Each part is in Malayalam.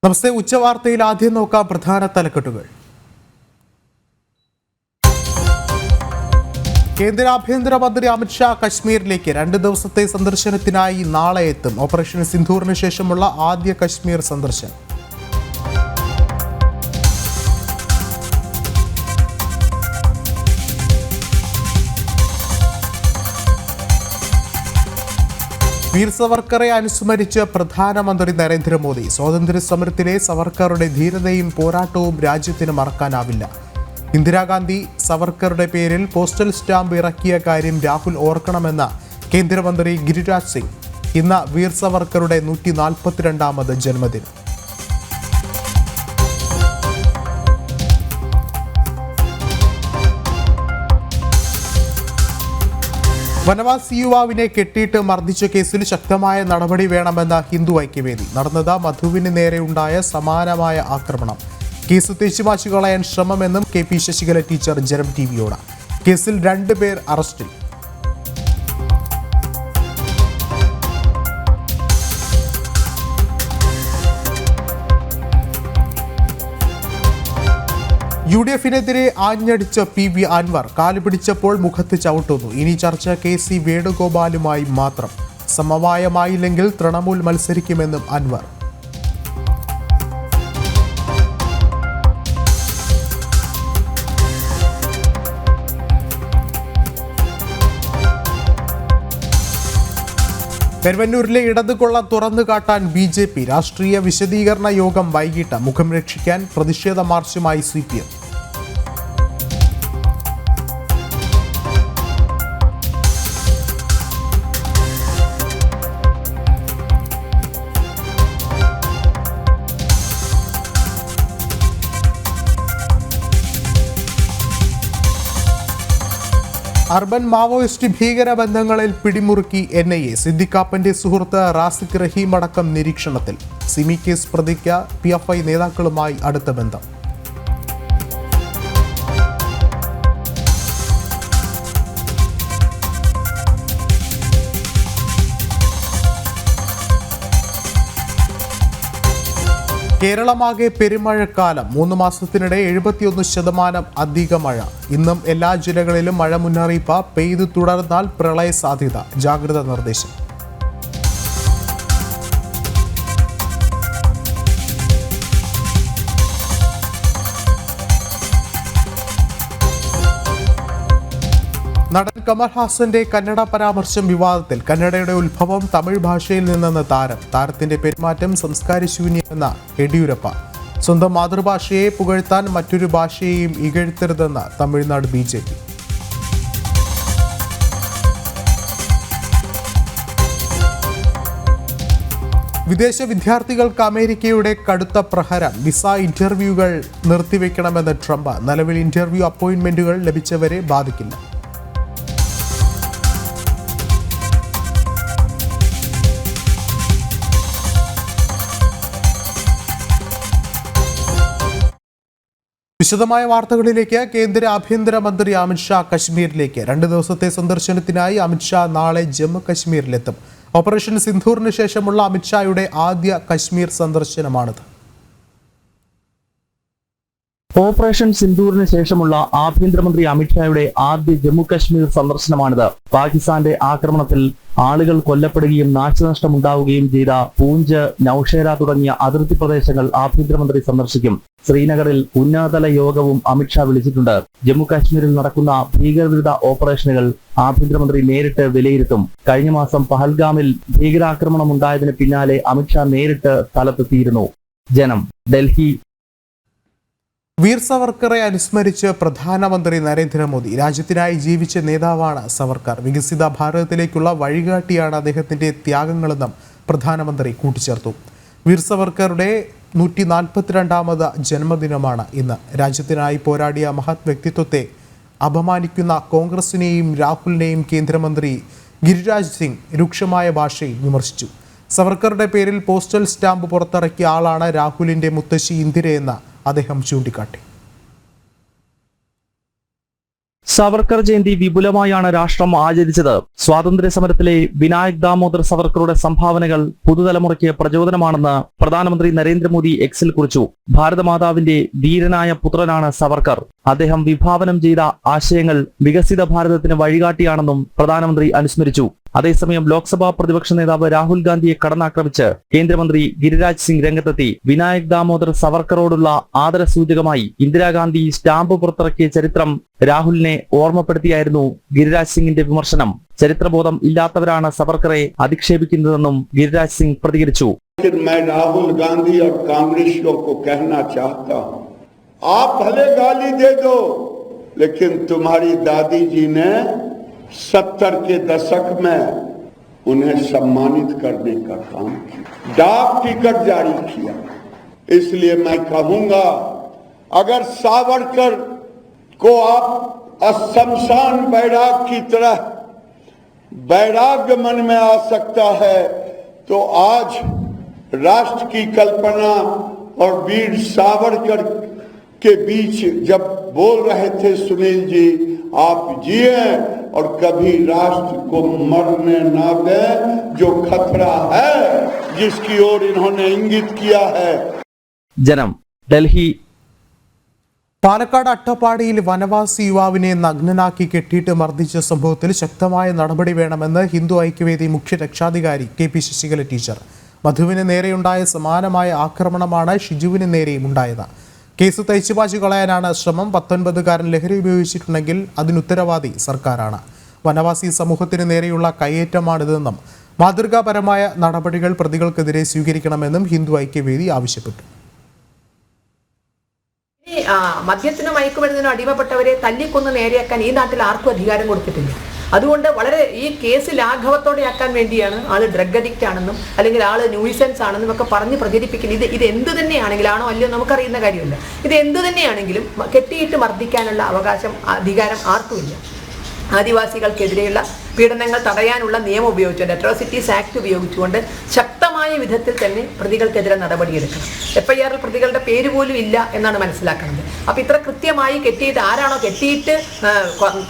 നമസ്തേ. ഉച്ചവാർത്തയിൽ ആദ്യം നോക്കാം പ്രധാന തലക്കെട്ടുകൾ. കേന്ദ്ര ആഭ്യന്തരമന്ത്രി അമിത്ഷാ കശ്മീരിലേക്ക് 2 ദിവസത്തെ സന്ദർശനത്തിനായി നാളെ എത്തും. ഓപ്പറേഷൻ സിന്ധൂറിന് ശേഷമുള്ള ആദ്യ കശ്മീർ സന്ദർശനം. വീർ സവർക്കറെ അനുസ്മരിച്ച് പ്രധാനമന്ത്രി നരേന്ദ്രമോദി. സ്വാതന്ത്ര്യ സമരത്തിലെ സവർക്കറുടെ ധീരതയും പോരാട്ടവും രാജ്യത്തിന് മറക്കാനാവില്ല. ഇന്ദിരാഗാന്ധി സവർക്കറുടെ പേരിൽ പോസ്റ്റൽ സ്റ്റാമ്പ് ഇറക്കിയ കാര്യം രാഹുൽ ഓർക്കണമെന്ന കേന്ദ്രമന്ത്രി ഗിരിരാജ് സിംഗ്. ഇന്ന് വീർ സവർക്കറുടെ 142ാമത് ജന്മദിനം. വനവാസി യുവാവിനെ കെട്ടിയിട്ട് മർദ്ദിച്ച കേസിൽ ശക്തമായ നടപടി വേണമെന്ന ഹിന്ദു ഐക്യവേദി. നടന്നത് മധുവിന് നേരെയുണ്ടായ സമാനമായ ആക്രമണം. കേസ് തേച്ചുമാച്ചു കളയാൻ ശ്രമമെന്നും KP ശശികല ടീച്ചർ ജനം TVയോട്. കേസിൽ 2 പേർ അറസ്റ്റിൽ. UDFിനെതിരെ ആഞ്ഞടിച്ച PV അൻവർ. കാലുപിടിച്ചപ്പോൾ മുഖത്ത് ചവിട്ടുന്നു. ഇനി ചർച്ച KC വേണുഗോപാലുമായി മാത്രം. സമവായമായില്ലെങ്കിൽ തൃണമൂൽ മത്സരിക്കുമെന്നും അൻവർ. പെരുവന്നൂരിലെ ഇടതുകൊള്ള തുറന്നു കാട്ടാൻ BJP. രാഷ്ട്രീയ വിശദീകരണ യോഗം വൈകിട്ട്. മുഖം രക്ഷിക്കാൻ പ്രതിഷേധ മാർച്ചുമായി CPM. അർബൻ മാവോയിസ്റ്റ് ഭീകരബന്ധങ്ങളിൽ പിടിമുറുക്കി NIA. സിദ്ദിഖാപ്പന്റെ സുഹൃത്ത് റാസിഖ് റഹീം അടക്കം നിരീക്ഷണത്തിൽ. സിമി കേസ് പ്രതിക്ക് PFI നേതാക്കളുമായി അടുത്ത ബന്ധം. കേരളമാകെ പെരുമഴക്കാലം. 3 മാസത്തിനിടെ 71% അധിക മഴ. ഇന്നും എല്ലാ ജില്ലകളിലും മഴ മുന്നറിയിപ്പ്. പെയ്തു തുടർന്നാൽ പ്രളയ സാധ്യത. ജാഗ്രതാ നിർദ്ദേശം. നടൻ കമൽഹാസന്റെ കന്നഡ പരാമർശം വിവാദത്തിൽ. കന്നഡയുടെ ഉത്ഭവം തമിഴ് ഭാഷയിൽ നിന്നെന്ന് താരം. താരത്തിന്റെ പെരുമാറ്റം സംസ്കാരശൂന്യമെന്ന യെഡിയൂരപ്പ. സ്വന്തം മാതൃഭാഷയെ പുകഴ്ത്താൻ മറ്റൊരു ഭാഷയെയും ഇകഴ്ത്തരുതെന്ന് തമിഴ്നാട് BJP. വിദേശ വിദ്യാർത്ഥികൾക്ക് അമേരിക്കയുടെ കടുത്ത പ്രഹരം. വിസ ഇന്റർവ്യൂകൾ നിർത്തിവെക്കണമെന്ന് ട്രംപ്. നിലവിൽ ഇന്റർവ്യൂ അപ്പോയിന്റ്മെന്റുകൾ ലഭിച്ചവരെ ബാധിക്കില്ല. വിശദമായ വാർത്തകളിലേക്ക്. കേന്ദ്ര ആഭ്യന്തരമന്ത്രി അമിത്ഷാ കശ്മീരിലേക്ക്. 2 ദിവസത്തെ സന്ദർശനത്തിനായി അമിത്ഷാ നാളെ ജമ്മു കശ്മീരിലെത്തും. ഓപ്പറേഷൻ സിന്ധൂറിന് ശേഷമുള്ള അമിത്ഷായുടെ ആദ്യ കശ്മീർ സന്ദർശനമാണിത്. ഓപ്പറേഷൻ സിന്ധൂറിന് ശേഷമുള്ള ആഭ്യന്തരമന്ത്രി അമിത്ഷായുടെ ആദ്യ ജമ്മു കശ്മീർ സന്ദർശനമാണിത്. പാകിസ്ഥാന്റെ ആക്രമണത്തിൽ ആളുകൾ കൊല്ലപ്പെടുകയും നാശനഷ്ടമുണ്ടാവുകയും ചെയ്ത പൂഞ്ച്, നൌഷേര തുടങ്ങിയ അതിർത്തി പ്രദേശങ്ങൾ ആഭ്യന്തരമന്ത്രി സന്ദർശിക്കും. ശ്രീനഗറിൽ ഉന്നതതല യോഗവും അമിത്ഷാ വിളിച്ചിട്ടുണ്ട്. ജമ്മു കാശ്മീരിൽ നടക്കുന്ന ഭീകരവിരുദ്ധ ഓപ്പറേഷനുകൾ ആഭ്യന്തരമന്ത്രി നേരിട്ട് വിലയിരുത്തും. കഴിഞ്ഞ മാസം പഹൽഗാമിൽ ഭീകരാക്രമണം ഉണ്ടായതിന് പിന്നാലെ അമിത്ഷാ നേരിട്ട് സ്ഥലത്തെത്തിയിരുന്നു. ജനം, ഡൽഹി. വീർ സവർക്കറെ അനുസ്മരിച്ച് പ്രധാനമന്ത്രി നരേന്ദ്രമോദി. രാജ്യത്തിനായി ജീവിച്ച നേതാവാണ് സവർക്കർ. വികസിത ഭാരതത്തിലേക്കുള്ള വഴികാട്ടിയാണ് അദ്ദേഹത്തിന്റെ ത്യാഗങ്ങളെന്നും പ്രധാനമന്ത്രി കൂട്ടിച്ചേർത്തു. വീർ സവർക്കറുടെ 142ാമത് ജന്മദിനമാണ് ഇന്ന്. രാജ്യത്തിനായി പോരാടിയ മഹത് വ്യക്തിത്വത്തെ അപമാനിക്കുന്ന കോൺഗ്രസിനെയും രാഹുലിനെയും കേന്ദ്രമന്ത്രി ഗിരിരാജ് സിംഗ് രൂക്ഷമായ ഭാഷയിൽ വിമർശിച്ചു. സവർക്കറുടെ പേരിൽ പോസ്റ്റൽ സ്റ്റാമ്പ് പുറത്തിറക്കിയ ആളാണ് രാഹുലിന്റെ മുത്തശ്ശി ഇന്ദിരയെന്ന് അദ്ദേഹം ചൂണ്ടിക്കാട്ടി. സവർക്കർ ജയന്തി വിപുലമായാണ് രാഷ്ട്രം ആചരിച്ചത്. സ്വാതന്ത്ര്യ സമരത്തിലെ വിനായക് ദാമോദർ സവർക്കറുടെ സംഭാവനകൾ പുതുതലമുറയ്ക്ക് പ്രചോദനമാണെന്ന് പ്രധാനമന്ത്രി നരേന്ദ്രമോദി എക്സിൽ കുറിച്ചു. ഭാരതമാതാവിന്റെ ധീരനായ പുത്രനാണ് സവർക്കർ. അദ്ദേഹം വിഭാവനം ചെയ്ത ആശയങ്ങൾ വികസിത ഭാരതത്തിന് വഴികാട്ടിയാണെന്നും പ്രധാനമന്ത്രി അനുസ്മരിച്ചു. അതേസമയം ലോക്സഭാ പ്രതിപക്ഷ നേതാവ് രാഹുൽ ഗാന്ധിയെ കടന്നാക്രമിച്ച് കേന്ദ്രമന്ത്രി ഗിരിരാജ് സിംഗ് രംഗത്തെത്തി. വിനായക് ദാമോദർ സവർക്കറോടുള്ള ആദരസൂചകമായി ഇന്ദിരാഗാന്ധി സ്റ്റാമ്പ് പുറത്തിറക്കിയ ചരിത്രം രാഹുലിനെ ഓർമ്മപ്പെടുത്തിയായിരുന്നു ഗിരിരാജ് സിംഗിന്റെ വിമർശനം. ചരിത്രബോധം ഇല്ലാത്തവരാണ് സവർക്കറെ അധിക്ഷേപിക്കുന്നതെന്നും ഗിരിരാജ് സിംഗ് പ്രതികരിച്ചു. രാഹുൽ ഗാന്ധി और कांग्रेसियों को कहना चाहता हूं, आप भले गाली दे दो, लेकिन तुम्हारी दादी जी ने 70 के दशक में उन्हें सम्मानित करने का काम किया, डाक टिकट जारी किया. इसलिए मैं कहूंगा, अगर सावरकर को आप शमशान बैराग की तरह वैराग्य मन में आ सकता है, तो आज राष्ट्र की कल्पना और वीर सावरकर के बीच जब बोल रहे थे सुनील जी, आप जिए और कभी राष्ट्र को मरने ना दें, जो खतरा है जिसकी ओर इन्होंने इंगित किया है. ജനം, ഡൽഹി. പാലക്കാട് അട്ടപ്പാടിയിൽ വനവാസി യുവാവിനെ നഗ്നനാക്കി കെട്ടിയിട്ട് മർദ്ദിച്ച സംഭവത്തിൽ ശക്തമായ നടപടി വേണമെന്ന് ഹിന്ദു ഐക്യവേദി മുഖ്യ രക്ഷാധികാരി KP ശശികല ടീച്ചർ. മധുവിന് നേരെയുണ്ടായ സമാനമായ ആക്രമണമാണ് ഷിജുവിന് നേരെയും ഉണ്ടായത്. കേസ് തയ്ച്ചുമാച്ചു കളയാനാണ് ശ്രമം. 19കാരൻ ലഹരി ഉപയോഗിച്ചിട്ടുണ്ടെങ്കിൽ അതിനുത്തരവാദി സർക്കാരാണ്. വനവാസി സമൂഹത്തിന് നേരെയുള്ള കയ്യേറ്റമാണിതെന്നും മാതൃകാപരമായ നടപടികൾ പ്രതികൾക്കെതിരെ സ്വീകരിക്കണമെന്നും ഹിന്ദു ഐക്യവേദി ആവശ്യപ്പെട്ടു. മദ്യത്തിനും മയക്കുമരുന്നിനും അടിമപ്പെട്ടവരെ തല്ലിക്കൊന്ന് നേരെയാക്കാൻ ഈ നാട്ടിൽ ആർക്കും അധികാരം കൊടുത്തിട്ടില്ല. അതുകൊണ്ട് വളരെ ഈ കേസ് ലാഘവത്തോടെ ആക്കാൻ വേണ്ടിയാണ് ആള് ഡ്രഗ് അഡിക്റ്റ് ആണെന്നും അല്ലെങ്കിൽ ആള് ന്യൂയിസൻസ് ആണെന്നും ഒക്കെ പറഞ്ഞ് പ്രചരിപ്പിക്കുന്നത്. ഇത് എന്ത് തന്നെയാണെങ്കിലും ആണോ അല്ലയോ നമുക്കറിയുന്ന കാര്യമില്ല. ഇത് എന്ത് തന്നെയാണെങ്കിലും കെട്ടിയിട്ട് മർദ്ദിക്കാനുള്ള അധികാരം ആർക്കുമില്ല. ആദിവാസികൾക്കെതിരെയുള്ള പീഡനങ്ങൾ തടയാനുള്ള നിയമം ഉപയോഗിച്ചുകൊണ്ട് അട്രോസിറ്റീസ് ആക്ട് ഉപയോഗിച്ചുകൊണ്ട് ശക്തമായ വിധത്തിൽ തന്നെ പ്രതികൾക്കെതിരെ നടപടിയെടുക്കണം. FIR പ്രതികളുടെ പേര് പോലും ഇല്ല എന്നാണ് മനസ്സിലാക്കുന്നത്. അപ്പോൾ ഇത്ര കൃത്യമായി കെട്ടിയിട്ട് ആരാണോ കെട്ടിയിട്ട്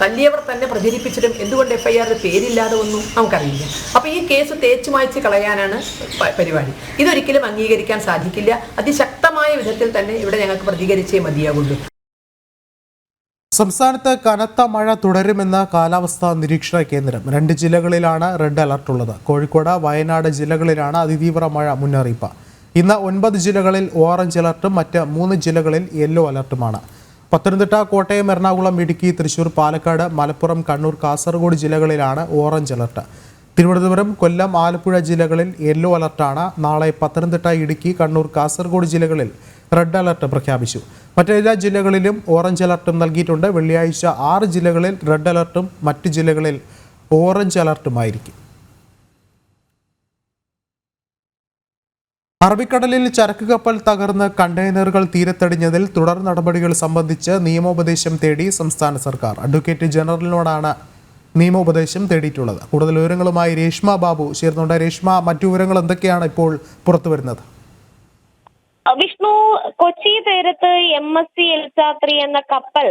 തല്ലിയവർ തന്നെ പ്രചരിപ്പിച്ചിട്ടും എന്തുകൊണ്ട് FIR പേരില്ലാതെ ഒന്നും നമുക്കറിയില്ല. അപ്പോൾ ഈ കേസ് തേച്ചു മായ്ച്ച് കളയാനാണ് പരിപാടി. ഇതൊരിക്കലും അംഗീകരിക്കാൻ സാധിക്കില്ല. അതിശക്തമായ വിധത്തിൽ തന്നെ ഇവിടെ ഞങ്ങൾക്ക് പ്രതികരിച്ചേ മതിയാകുള്ളൂ. സംസ്ഥാനത്ത് കനത്ത മഴ തുടരുമെന്ന് കാലാവസ്ഥാ നിരീക്ഷണ കേന്ദ്രം. 2 ജില്ലകളിലാണ് റെഡ് അലർട്ടുള്ളത്. കോഴിക്കോട്, വയനാട് ജില്ലകളിലാണ് അതിതീവ്ര മഴ മുന്നറിയിപ്പ്. ഇന്ന് 9 ജില്ലകളിൽ ഓറഞ്ച് അലർട്ടും മറ്റ് 3 ജില്ലകളിൽ യെല്ലോ അലർട്ടുമാണ്. പത്തനംതിട്ട, കോട്ടയം, എറണാകുളം, ഇടുക്കി, തൃശൂർ, പാലക്കാട്, മലപ്പുറം, കണ്ണൂർ, കാസർഗോഡ് ജില്ലകളിലാണ് ഓറഞ്ച് അലർട്ട്. തിരുവനന്തപുരം, കൊല്ലം, ആലപ്പുഴ ജില്ലകളിൽ യെല്ലോ അലർട്ടാണ്. നാളെ പത്തനംതിട്ട, ഇടുക്കി, കണ്ണൂർ, കാസർഗോഡ് ജില്ലകളിൽ റെഡ് അലർട്ട് പ്രഖ്യാപിച്ചു. മറ്റെല്ലാ ജില്ലകളിലും ഓറഞ്ച് അലർട്ടും നൽകിയിട്ടുണ്ട്. വെള്ളിയാഴ്ച 6 ജില്ലകളിൽ റെഡ് അലർട്ടും മറ്റ് ജില്ലകളിൽ ഓറഞ്ച് അലർട്ടുമായിരിക്കും. അറബിക്കടലിൽ ചരക്ക് കപ്പൽ തകർന്ന് കണ്ടെയ്നറുകൾ തീരത്തടിഞ്ഞതിൽ തുടർ നടപടികൾ സംബന്ധിച്ച് നിയമോപദേശം തേടി സംസ്ഥാന സർക്കാർ. അഡ്വക്കേറ്റ് ജനറലിനോടാണ് നിയമോപദേശം തേടിയിട്ടുള്ളത്. കൂടുതൽ വിവരങ്ങളുമായി രേഷ്മ ബാബു ചേർന്നുണ്ട്. രേഷ്മ, മറ്റു വിവരങ്ങൾ എന്തൊക്കെയാണ് ഇപ്പോൾ പുറത്തുവരുന്നത്? വിഷ്ണു, കൊച്ചി തീരത്ത് MSC എൽസാത്രി എന്ന കപ്പൽ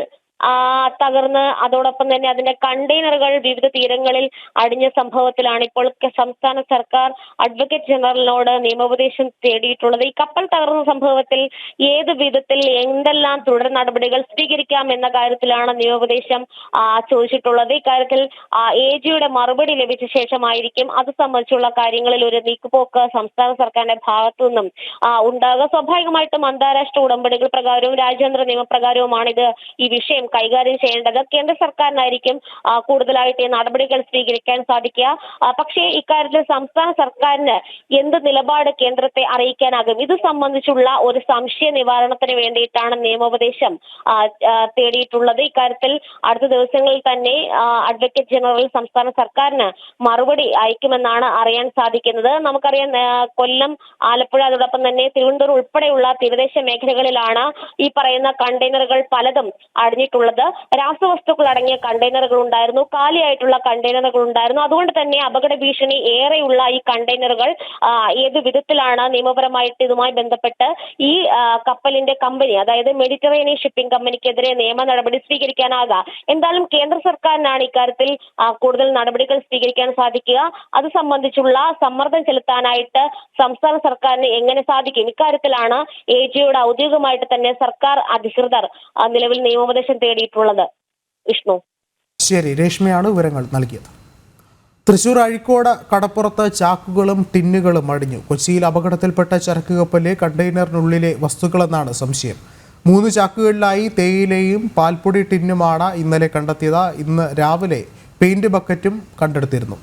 തകർന്ന് അതോടൊപ്പം തന്നെ അതിന്റെ കണ്ടെയ്നറുകൾ വിവിധ തീരങ്ങളിൽ അടിഞ്ഞ സംഭവത്തിലാണ് ഇപ്പോൾ സംസ്ഥാന സർക്കാർ അഡ്വക്കേറ്റ് ജനറലിനോട് നിയമോപദേശം തേടിയിട്ടുള്ളത്. ഈ കപ്പൽ തകർന്ന സംഭവത്തിൽ ഏത് വിധത്തിൽ എന്തെല്ലാം തുടർ നടപടികൾ സ്വീകരിക്കാം എന്ന കാര്യത്തിലാണ് നിയമോപദേശം ചോദിച്ചിട്ടുള്ളത്. ഇക്കാര്യത്തിൽ AGയുടെ മറുപടി ലഭിച്ച ശേഷമായിരിക്കും അത് സംബന്ധിച്ചുള്ള കാര്യങ്ങളിൽ ഒരു നീക്കുപോക്ക് സംസ്ഥാന സർക്കാരിന്റെ ഭാഗത്തു നിന്നും ഉണ്ടാകുക. സ്വാഭാവികമായിട്ടും അന്താരാഷ്ട്ര ഉടമ്പടികൾ പ്രകാരവും രാജ്യാന്തര നിയമപ്രകാരവുമാണ് ഈ വിഷയം കൈകാര്യം ചെയ്യേണ്ടത്. കേന്ദ്ര സർക്കാരിനായിരിക്കും കൂടുതലായിട്ട് നടപടികൾ സ്വീകരിക്കാൻ സാധിക്കുക. പക്ഷേ ഇക്കാര്യത്തിൽ സംസ്ഥാന സർക്കാരിന് എന്ത് നിലപാട് കേന്ദ്രത്തെ അറിയിക്കാനാകും? ഇത് സംബന്ധിച്ചുള്ള ഒരു സംശയ നിവാരണത്തിന് വേണ്ടിയിട്ടാണ് നിയമോപദേശം തേടിയിട്ടുള്ളത്. ഇക്കാര്യത്തിൽ അടുത്ത ദിവസങ്ങളിൽ തന്നെ അഡ്വക്കേറ്റ് ജനറൽ സംസ്ഥാന സർക്കാരിന് മറുപടി അയക്കുമെന്നാണ് അറിയാൻ സാധിക്കുന്നത്. നമുക്കറിയാം, കൊല്ലം, ആലപ്പുഴ, അതോടൊപ്പം തന്നെ തിരുവനന്തപുരം ഉൾപ്പെടെയുള്ള തീരദേശ മേഖലകളിലാണ് ഈ പറയുന്ന കണ്ടെയ്നറുകൾ പലതും അടിഞ്ഞിട്ടുള്ളത്. കണ്ടെത്തിയിട്ടുള്ളത് രാസവസ്തുക്കൾ അടങ്ങിയ കണ്ടെയ്നറുകൾ ഉണ്ടായിരുന്നു, കാലിയായിട്ടുള്ള കണ്ടെയ്നറുകൾ ഉണ്ടായിരുന്നു. അതുകൊണ്ട് തന്നെ അപകട ഭീഷണി ഏറെയുള്ള ഈ കണ്ടെയ്നറുകൾ ഏത് വിധത്തിലാണ് നിയമപരമായിട്ട് ഇതുമായി ബന്ധപ്പെട്ട് ഈ കപ്പലിന്റെ കമ്പനി, അതായത് മെഡിറ്ററേനിയൻ ഷിപ്പിംഗ് കമ്പനിക്കെതിരെ നിയമ നടപടി സ്വീകരിക്കാനാകുക? എന്തായാലും കേന്ദ്ര സർക്കാരിനാണ് ഇക്കാര്യത്തിൽ കൂടുതൽ നടപടികൾ സ്വീകരിക്കാൻ സാധിക്കുക. അത് സംബന്ധിച്ചുള്ള സമ്മർദ്ദം ചെലുത്താനായിട്ട് സംസ്ഥാന സർക്കാരിന് എങ്ങനെ സാധിക്കും? ഇക്കാര്യത്തിലാണ് AGയുടെ ഔദ്യോഗികമായിട്ട് തന്നെ സർക്കാർ അധികൃതർ നിലവിൽ നിയമോപദേശം തേടിയിട്ടുള്ളത്. വിഷ്ണു. ശരി, രേഷ്മയാണ് വിവരങ്ങൾ നൽകിയത്. തൃശൂർ അഴീക്കോട് കടപ്പുറത്ത് ചാക്കുകളും ടിന്നുകളും അടിഞ്ഞു. കൊച്ചിയിൽ അപകടത്തിൽപ്പെട്ട ചരക്ക് കപ്പലിലെ കണ്ടെയ്നറിനുള്ളിലെ വസ്തുക്കളെന്നാണ് സംശയം. 3 ചാക്കുകളിലായി തേയിലയും പാൽപ്പൊടി ടിന്നുമാണ് ഇന്നലെ കണ്ടെത്തിയത്. ഇന്ന് രാവിലെ പെയിന്റ് ബക്കറ്റും കണ്ടെടുത്തിരുന്നു.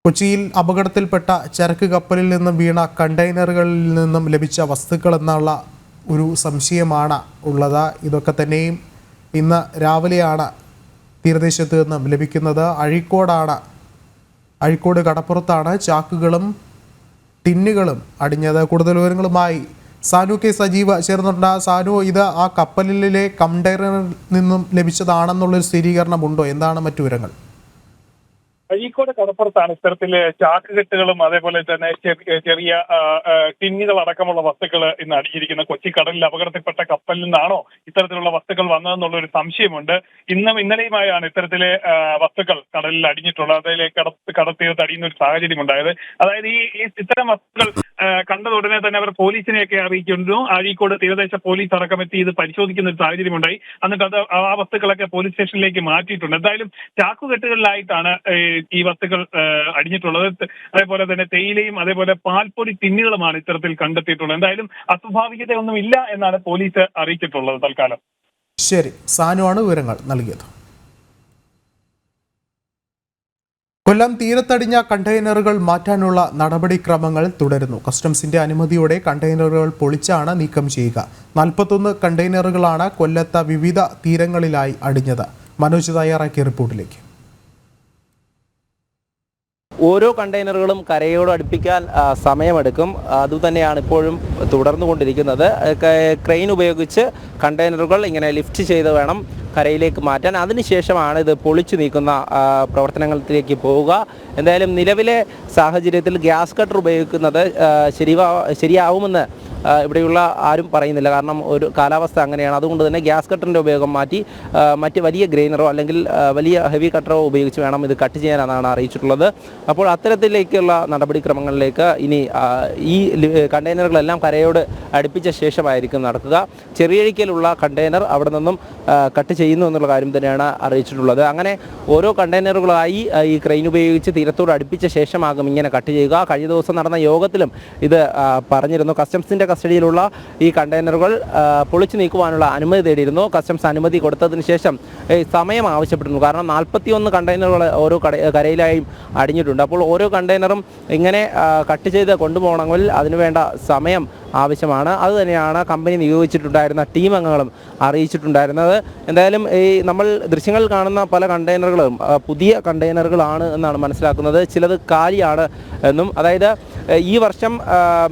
കൊച്ചിയിൽ അപകടത്തിൽപ്പെട്ട ചരക്ക് കപ്പലിൽ നിന്നും വീണ കണ്ടെയ്നറുകളിൽ നിന്നും ലഭിച്ച വസ്തുക്കളെന്നുള്ള ഒരു സംശയമാണ് ഉള്ളത്. ഇതൊക്കെ തന്നെയും ഇന്ന് രാവിലെയാണ് തീരദേശത്ത് നിന്നും ലഭിക്കുന്നത്. അഴീക്കോട് കടപ്പുറത്താണ് ചാക്കുകളും ടിന്നുകളും അടിഞ്ഞത്. കൂടുതൽ വിവരങ്ങളുമായി സാനു കെ സജീവ ചേർന്നിട്ടുണ്ട്. സാനു, ഇത് ആ കപ്പലിലെ കണ്ടെയ്നറിൽ നിന്നും ലഭിച്ചതാണെന്നുള്ളൊരു സ്ഥിരീകരണമുണ്ടോ? എന്താണ് മറ്റു വിവരങ്ങൾ? അഴീക്കോട് കടപ്പുറത്താണ് ഇത്തരത്തില് ചാക്കുകെട്ടുകളും അതേപോലെ തന്നെ ചെറിയ ടിന്നുകൾ അടക്കമുള്ള വസ്തുക്കൾ ഇന്ന് അടിഞ്ഞിരിക്കുന്നത്. കൊച്ചി കടലിൽ അപകടത്തിൽപ്പെട്ട കപ്പലിൽ നിന്നാണോ ഇത്തരത്തിലുള്ള വസ്തുക്കൾ വന്നതെന്നുള്ള ഒരു സംശയമുണ്ട്. ഇന്നും ഇന്നലെയുമായാണ് ഇത്തരത്തിലെ വസ്തുക്കൾ കടലിൽ അടിഞ്ഞിട്ടുള്ളത്. അതിലേക്ക് കടത്തിയത് അടിയുന്ന ഒരു സാഹചര്യം ഉണ്ടായത്. അതായത് ഇത്തരം വസ്തുക്കൾ കണ്ടത് ഉടനെ തന്നെ അവർ പോലീസിനെയൊക്കെ അറിയിക്കുന്നു. അഴീക്കോട് തീരദേശ പോലീസ് അടക്കമെത്തി ഇത് പരിശോധിക്കുന്ന ഒരു സാഹചര്യമുണ്ടായി. എന്നിട്ട് ആ വസ്തുക്കളൊക്കെ പോലീസ് സ്റ്റേഷനിലേക്ക് മാറ്റിയിട്ടുണ്ട്. എന്തായാലും ചാക്കുകെട്ടുകളിലായിട്ടാണ് ഈ വസ്തുക്കൾ അടിഞ്ഞിട്ടുള്ളത്. അതേപോലെ തന്നെ തേയിലയും അതേപോലെ പാൽപ്പൊടി ടിന്നുകളുമാണ് ഇത്തരത്തിൽ കണ്ടെത്തിയിട്ടുള്ളത്. എന്തായാലും അസ്വാഭാവികതയൊന്നും ഇല്ല എന്നാണ് പോലീസ് അറിയിച്ചിട്ടുള്ളത് തൽക്കാലം. ശരി, സാനുവാണ് വിവരങ്ങൾ നൽകിയത്. കൊല്ലം തീരത്തടിഞ്ഞ കണ്ടെയ്നറുകൾ മാറ്റാനുള്ള നടപടിക്രമങ്ങൾ തുടരുന്നു. കസ്റ്റംസിന്റെ അനുമതിയോടെ കണ്ടെയ്നറുകൾ പൊളിച്ചാണ് നീക്കം ചെയ്യുക. 41 കണ്ടെയ്നറുകളാണ് കൊല്ലത്ത് വിവിധ തീരങ്ങളിലായി അടിഞ്ഞത്. മനോജ് തയ്യാറാക്കിയ റിപ്പോർട്ടിലേക്ക്. ഓരോ കണ്ടെയ്നറുകളും കരയോട് അടുപ്പിക്കാൻ സമയമെടുക്കും. അതുതന്നെയാണ് ഇപ്പോഴും തുടർന്നുകൊണ്ടിരിക്കുന്നത്. ക്രെയിൻ ഉപയോഗിച്ച് കണ്ടെയ്നറുകൾ ഇങ്ങനെ ലിഫ്റ്റ് ചെയ്ത് വേണം കരയിലേക്ക് മാറ്റാൻ. അതിനുശേഷമാണ് ഇത് പൊളിച്ചു നീക്കുന്ന പ്രവർത്തനങ്ങളിലേക്ക് പോവുക. എന്തായാലും നിലവിലെ സാഹചര്യത്തിൽ ഗ്യാസ് കട്ടർ ഉപയോഗിക്കുന്നത് ശരിയാവുമെന്ന് ഇവിടെയുള്ള ആരും പറയുന്നില്ല. കാരണം ഒരു കാലാവസ്ഥ അങ്ങനെയാണ്. അതുകൊണ്ട് തന്നെ ഗ്യാസ് കട്ടറിൻ്റെ ഉപയോഗം മാറ്റി മറ്റ് വലിയ ഗ്രൈനറോ അല്ലെങ്കിൽ വലിയ ഹെവി കട്ടറോ ഉപയോഗിച്ച് വേണം ഇത് കട്ട് ചെയ്യാനാണ് അറിയിച്ചിട്ടുള്ളത്. അപ്പോൾ അത്തരത്തിലേക്കുള്ള നടപടിക്രമങ്ങളിലേക്ക് ഇനി ഈ കണ്ടെയ്നറുകളെല്ലാം കരയോട് അടുപ്പിച്ച ശേഷമായിരിക്കും നടക്കുക. ചെറിയഴിക്കലുള്ള കണ്ടെയ്നർ അവിടെ നിന്നും കട്ട് ചെയ്യുന്നു എന്നുള്ള കാര്യം തന്നെയാണ് അറിയിച്ചിട്ടുള്ളത്. അങ്ങനെ ഓരോ കണ്ടെയ്നറുകളായി ഈ ക്രെയിൻ ഉപയോഗിച്ച് തീരത്തോട് അടുപ്പിച്ച ശേഷമാകും ഇങ്ങനെ കട്ട് ചെയ്യുക. കഴിഞ്ഞ ദിവസം നടന്ന യോഗത്തിലും ഇത് പറഞ്ഞിരുന്നു. കസ്റ്റംസിൻ്റെ കസ്റ്റഡിയിലുള്ള ഈ കണ്ടെയ്നറുകൾ പൊളിച്ചു നീക്കുവാനുള്ള അനുമതി തേടിയിരുന്നു. കസ്റ്റംസ് അനുമതി കൊടുത്തതിന് ശേഷം സമയം ആവശ്യപ്പെട്ടിരുന്നു. കാരണം 41 കണ്ടെയ്നറുകൾ ഓരോ കരയിലായും അടിഞ്ഞിട്ടുണ്ട്. അപ്പോൾ ഓരോ കണ്ടെയ്നറും ഇങ്ങനെ കട്ട് ചെയ്ത് കൊണ്ടുപോകണമെങ്കിൽ അതിനുവേണ്ട സമയം ആവശ്യമാണ്. അതുതന്നെയാണ് കമ്പനി നിയോഗിച്ചിട്ടുണ്ടായിരുന്ന ടീം അംഗങ്ങളും അറിയിച്ചിട്ടുണ്ടായിരുന്നത്. എന്തായാലും ഈ നമ്മൾ ദൃശ്യങ്ങൾ കാണുന്ന പല കണ്ടെയ്നറുകളും പുതിയ കണ്ടെയ്നറുകളാണ് എന്നാണ് മനസ്സിലാക്കുന്നത്. ചിലത് കാലിയാണ് എന്നും, അതായത് ഈ വർഷം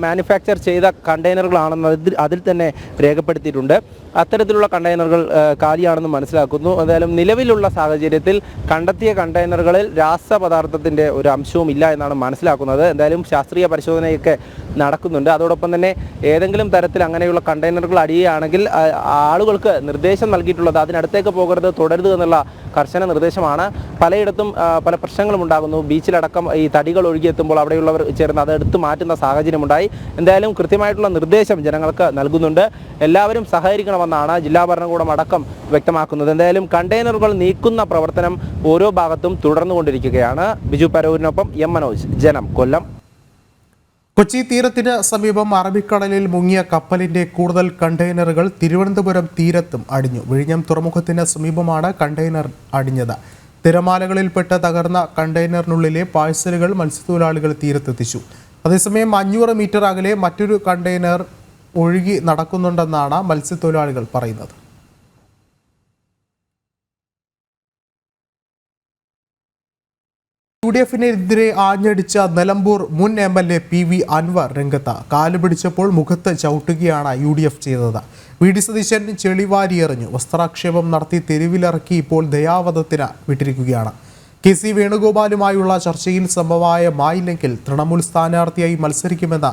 മാനുഫാക്ചർ ചെയ്ത കണ്ടെയ്നറുകളാണെന്ന് അതിൽ തന്നെ രേഖപ്പെടുത്തിയിട്ടുണ്ട്. അത്തരത്തിലുള്ള കണ്ടെയ്നറുകൾ കാലിയാണെന്ന് മനസ്സിലാക്കുന്നു. എന്തായാലും നിലവിലുള്ള സാഹചര്യത്തിൽ കണ്ടെത്തിയ കണ്ടെയ്നറുകളിൽ രാസപദാർത്ഥത്തിൻ്റെ ഒരു അംശവും ഇല്ല എന്നാണ് മനസ്സിലാക്കുന്നത്. എന്തായാലും ശാസ്ത്രീയ പരിശോധനയൊക്കെ നടക്കുന്നുണ്ട്. അതോടൊപ്പം തന്നെ ഏതെങ്കിലും തരത്തിൽ അങ്ങനെയുള്ള കണ്ടെയ്നറുകൾ അടിയുകയാണെങ്കിൽ ആളുകൾക്ക് നിർദ്ദേശം നൽകിയിട്ടുള്ളത് അതിനടുത്തേക്ക് പോകരുത്, തുടരുത് എന്നുള്ള കർശന നിർദ്ദേശമാണ്. പലയിടത്തും പല പ്രശ്നങ്ങളും ഉണ്ടാകുന്നു. ബീച്ചിലടക്കം ഈ തടികൾ ഒഴുകിയെത്തുമ്പോൾ അവിടെയുള്ളവർ ചേർന്ന് അത് എടുത്തു മാറ്റുന്ന സാഹചര്യമുണ്ടായി. എന്തായാലും കൃത്യമായിട്ടുള്ള നിർദ്ദേശം ജനങ്ങൾക്ക് നൽകുന്നുണ്ട്. എല്ലാവരും സഹകരിക്കണമെന്നാണ് ജില്ലാ ഭരണകൂടം അടക്കം വ്യക്തമാക്കുന്നത്. എന്തായാലും കണ്ടെയ്നറുകൾ നീക്കുന്ന പ്രവർത്തനം ഓരോ ഭാഗത്തും തുടർന്നുകൊണ്ടിരിക്കുകയാണ്. ബിജു പരൂരിനൊപ്പം എം മനോജ്, ജനം, കൊല്ലം. കൊച്ചി തീരത്തിന് സമീപം അറബിക്കടലിൽ മുങ്ങിയ കപ്പലിന്റെ കൂടുതൽ കണ്ടെയ്നറുകൾ തിരുവനന്തപുരം തീരത്തും അടിഞ്ഞു. വിഴിഞ്ഞം തുറമുഖത്തിന് സമീപമാണ് കണ്ടെയ്നർ അടിഞ്ഞത്. തിരമാലകളിൽപ്പെട്ട് തകർന്ന കണ്ടെയ്നറിനുള്ളിലെ പാഴ്സലുകൾ മത്സ്യത്തൊഴിലാളികൾ തീരത്തെത്തിച്ചു. അതേസമയം 500 മീറ്റർ അകലെ മറ്റൊരു കണ്ടെയ്നർ ഒഴുകി നടക്കുന്നുണ്ടെന്നാണ് മത്സ്യത്തൊഴിലാളികൾ പറയുന്നത്. UDF-നെതിരെ ആഞ്ഞടിച്ച നിലമ്പൂർ മുൻ MLA PV അൻവർ രംഗത്ത്. കാല് പിടിച്ചപ്പോൾ മുഖത്ത് ചവിട്ടുകയാണ് UDF ചെയ്തത്. VD സതീശൻ ചെളിവാരിയെറിഞ്ഞു. വസ്ത്രാക്ഷേപം നടത്തി തെരുവിലിറക്കി ഇപ്പോൾ ദയാവധത്തിന് വിട്ടിരിക്കുകയാണ്. KC വേണുഗോപാലുമായുള്ള ചർച്ചയിൽ സമവായമായില്ലെങ്കിൽ തൃണമൂൽ സ്ഥാനാർത്ഥിയായി മത്സരിക്കുമെന്ന്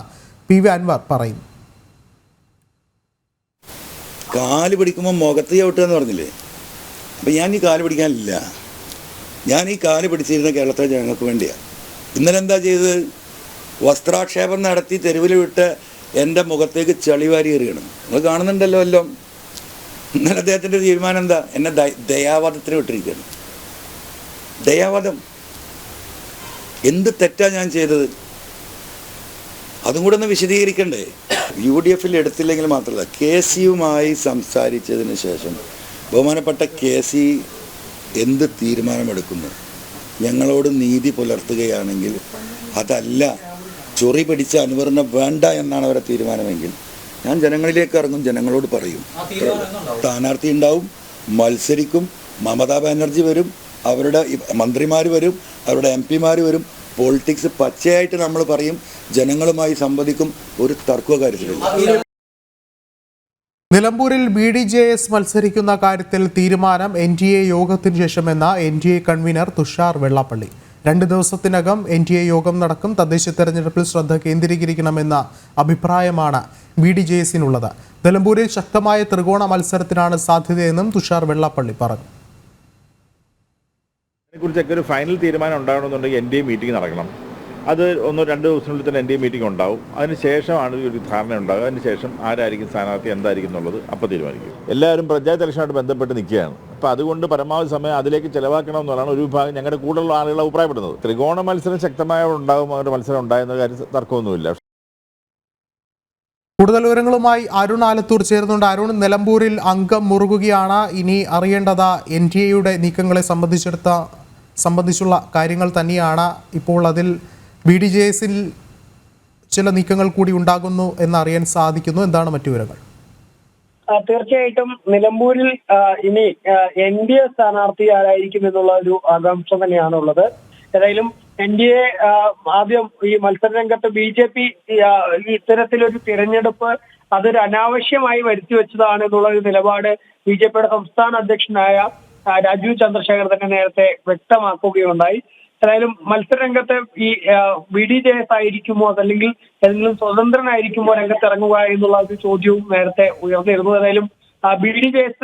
PV അൻവർ പറയുന്നു. കാല് പിടിക്കുമ്പോൾ മുഖത്ത് ചവിട്ടുക എന്ന് പറഞ്ഞില്ലേ, അപ്പം ഞാൻ ഈ കാല് പിടിക്കാനില്ല. ഞാൻ ഈ കാല് പിടിച്ചിരുന്ന കേരളത്തിലെ ജനങ്ങൾക്ക് വേണ്ടിയാണ്. ഇന്നലെ എന്താ ചെയ്തത്? വസ്ത്രാക്ഷേപം നടത്തി തെരുവിൽ വിട്ട് എൻ്റെ മുഖത്തേക്ക് ചളിവാരി എറിയണം. നിങ്ങൾ കാണുന്നുണ്ടല്ലോ എല്ലാം. ഇന്നലെ അദ്ദേഹത്തിൻ്റെ തീരുമാനം എന്താ? എന്നെ ദയാവധത്തിന് വിട്ടിരിക്കുകയാണ്. ദയാവധം. എന്ത് തെറ്റാ ഞാൻ ചെയ്തത്? അതും കൂടെ ഒന്ന് വിശദീകരിക്കണ്ടേ? UDF-ൽ എടുത്തില്ലെങ്കിൽ മാത്രമല്ല, KC-യുമായി സംസാരിച്ചതിന് ശേഷം ബഹുമാനപ്പെട്ട KC എന്ത് തീരുമാനമെടുക്കുന്നു? ഞങ്ങളോട് നീതി പുലർത്തുകയാണെങ്കിൽ, അതല്ല ചൊറി പിടിച്ച അൻവറിനെ വേണ്ട എന്നാണ് അവരുടെ തീരുമാനമെങ്കിൽ, ഞാൻ ജനങ്ങളിലേക്ക് ഇറങ്ങും, ജനങ്ങളോട് പറയും. സ്ഥാനാർത്ഥി ഉണ്ടാവും, മത്സരിക്കും. മമതാ ബാനർജി വരും, അവരുടെ മന്ത്രിമാർ വരും, അവരുടെ MP-മാർ വരും. പൊളിറ്റിക്സ് പച്ചയായിട്ട് നമ്മൾ പറയും, ജനങ്ങളുമായി സംവദിക്കും. ഒരു തർക്ക കാര്യത്തിലില്ല. നിലമ്പൂരിൽ BDJS മത്സരിക്കുന്ന കാര്യത്തിൽ തീരുമാനം NDA യോഗത്തിന് ശേഷമെന്ന NDA കൺവീനർ തുഷാർ വെള്ളാപ്പള്ളി. 2 ദിവസത്തിനകം NDA യോഗം നടക്കും. തദ്ദേശ തെരഞ്ഞെടുപ്പിൽ ശ്രദ്ധ കേന്ദ്രീകരിക്കണമെന്ന അഭിപ്രായമാണ് BDJS-നുള്ളത്. നിലമ്പൂരിൽ ശക്തമായ ത്രികോണ മത്സരത്തിനാണ് സാധ്യതയെന്നും തുഷാർ വെള്ളാപ്പള്ളി പറഞ്ഞു. ഇതിനെക്കുറിച്ചൊക്കെ ഒരു ഫൈനൽ തീരുമാനം ഉണ്ടാകണമെന്നുണ്ടെങ്കിൽ NDA മീറ്റിംഗ് നടക്കണം. അത് 1-2 ദിവസത്തിനുള്ളിൽ തന്നെ NDA മീറ്റിംഗ് ഉണ്ടാവും. അതിനുശേഷമാണ് ഒരു ധാരണ ഉണ്ടാകുക. അതിനുശേഷം ആരായിരിക്കും സ്ഥാനാർത്ഥി, എന്തായിരിക്കും എന്നുള്ളത് അപ്പോൾ തീരുമാനിക്കും. എല്ലാവരും പഞ്ചായത്ത് ഇലക്ഷനായിട്ട് ബന്ധപ്പെട്ട് നിൽക്കുകയാണ്. അപ്പോൾ അതുകൊണ്ട് പരമാവധി സമയം അതിലേക്ക് ചിലവാക്കണം എന്നുള്ളതാണ് ഒരു വിഭാഗം, ഞങ്ങളുടെ കൂടുതലുള്ള ആളുകൾ അഭിപ്രായപ്പെടുന്നത്. ത്രികോണ മത്സരം ശക്തമായ ഉണ്ടാകും, ഒരു മത്സരം ഉണ്ടായെന്ന കാര്യം തർക്കമൊന്നുമില്ല. കൂടുതൽ വിവരങ്ങളുമായി അരുൺ ആലത്തൂർ ചേരുന്നുണ്ട്. അരുൺ, നിലമ്പൂരിൽ അംഗം മുറുകുകയാണ്. ഇനി അറിയേണ്ടത് NDA-യുടെ നീക്കങ്ങളെ സംബന്ധിച്ചുള്ള കാര്യങ്ങൾ തന്നെയാണ്. ഇപ്പോൾ അതിൽ BDJS-ൽ ചില നീക്കങ്ങൾ കൂടി ഉണ്ടാകുന്നു എന്നറിയാൻ സാധിക്കുന്നു. എന്താണ് മറ്റു വിവരങ്ങൾ? തീർച്ചയായിട്ടും നിലമ്പൂരിൽ ഇനി NDA സ്ഥാനാർത്ഥി ആരായിരിക്കും എന്നുള്ള ഒരു ആകാംക്ഷ തന്നെയാണുള്ളത്. ഏതായാലും NDA ആദ്യം ഈ മത്സരരംഗത്ത് BJP ഇത്തരത്തിലൊരു തിരഞ്ഞെടുപ്പ് അതൊരു അനാവശ്യമായി വരുത്തി വെച്ചതാണ് എന്നുള്ള ഒരു നിലപാട് BJP-യുടെ സംസ്ഥാന അധ്യക്ഷനായ രാജീവ് ചന്ദ്രശേഖർ തന്നെ നേരത്തെ വ്യക്തമാക്കുകയുണ്ടായി. ഏതായാലും മത്സരരംഗത്ത് ഈ BDJS ആയിരിക്കുമോ അതല്ലെങ്കിൽ ഏതെങ്കിലും സ്വതന്ത്രനായിരിക്കുമോ രംഗത്തിറങ്ങുക എന്നുള്ള ഒരു ചോദ്യവും നേരത്തെ ഉയർന്നിരുന്നു. ഏതായാലും BDJS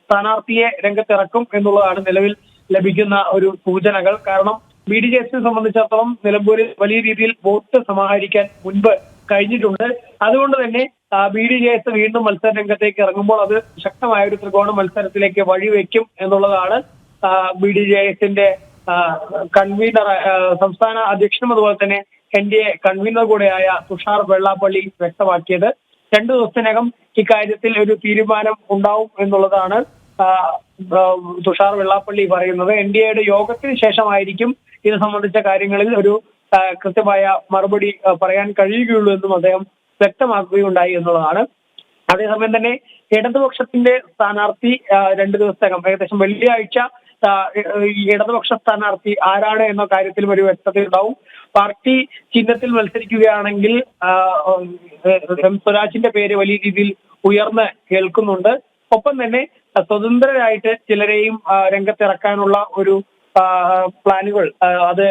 സ്ഥാനാർത്ഥിയെ രംഗത്തിറക്കും എന്നുള്ളതാണ് നിലവിൽ ലഭിക്കുന്ന ഒരു സൂചനകൾ. കാരണം BDJS-നെ സംബന്ധിച്ചിടത്തോളം നിലമ്പൂരിൽ വലിയ രീതിയിൽ വോട്ട് സമാഹരിക്കാൻ മുൻപ് കഴിഞ്ഞിട്ടുണ്ട്. അതുകൊണ്ട് തന്നെ BDJS വീണ്ടും മത്സര രംഗത്തേക്ക് ഇറങ്ങുമ്പോൾ അത് ശക്തമായ ഒരു ത്രികോണ മത്സരത്തിലേക്ക് വഴിവെക്കും എന്നുള്ളതാണ് BDJS-ന്റെ കൺവീനർ, സംസ്ഥാന അധ്യക്ഷനും അതുപോലെ തന്നെ NDA കൺവീനർ കൂടെയായ തുഷാർ വെള്ളാപ്പള്ളി വ്യക്തമാക്കിയത്. 2 ദിവസത്തിനകം ഇക്കാര്യത്തിൽ ഒരു തീരുമാനം ഉണ്ടാവും എന്നുള്ളതാണ് തുഷാർ വെള്ളാപ്പള്ളി പറയുന്നത്. NDA-യുടെ യോഗത്തിന് ശേഷമായിരിക്കും ഇത് സംബന്ധിച്ച കാര്യങ്ങളിൽ ഒരു കൃത്യമായ മറുപടി പറയാൻ കഴിയുകയുള്ളൂ എന്നും അദ്ദേഹം വ്യക്തമാക്കുകയുണ്ടായി എന്നുള്ളതാണ്. അതേസമയം തന്നെ ഇടതുപക്ഷത്തിന്റെ സ്ഥാനാർത്ഥി 2 ദിവസത്തിനകം ഏകദേശം വെള്ളിയാഴ്ച ഇടതുപക്ഷ സ്ഥാനാർത്ഥി ആരാണ് എന്ന കാര്യത്തിലും ഒരു വ്യക്തതയുണ്ടാവും. പാർട്ടി ചിഹ്നത്തിൽ മത്സരിക്കുകയാണെങ്കിൽ സ്വരാജിന്റെ പേര് വലിയ രീതിയിൽ ഉയർന്ന് കേൾക്കുന്നുണ്ട്. ഒപ്പം തന്നെ സ്വതന്ത്രരായിട്ട് ചിലരെയും രംഗത്തിറക്കാനുള്ള ഒരു പ്ലാനുകൾ അത്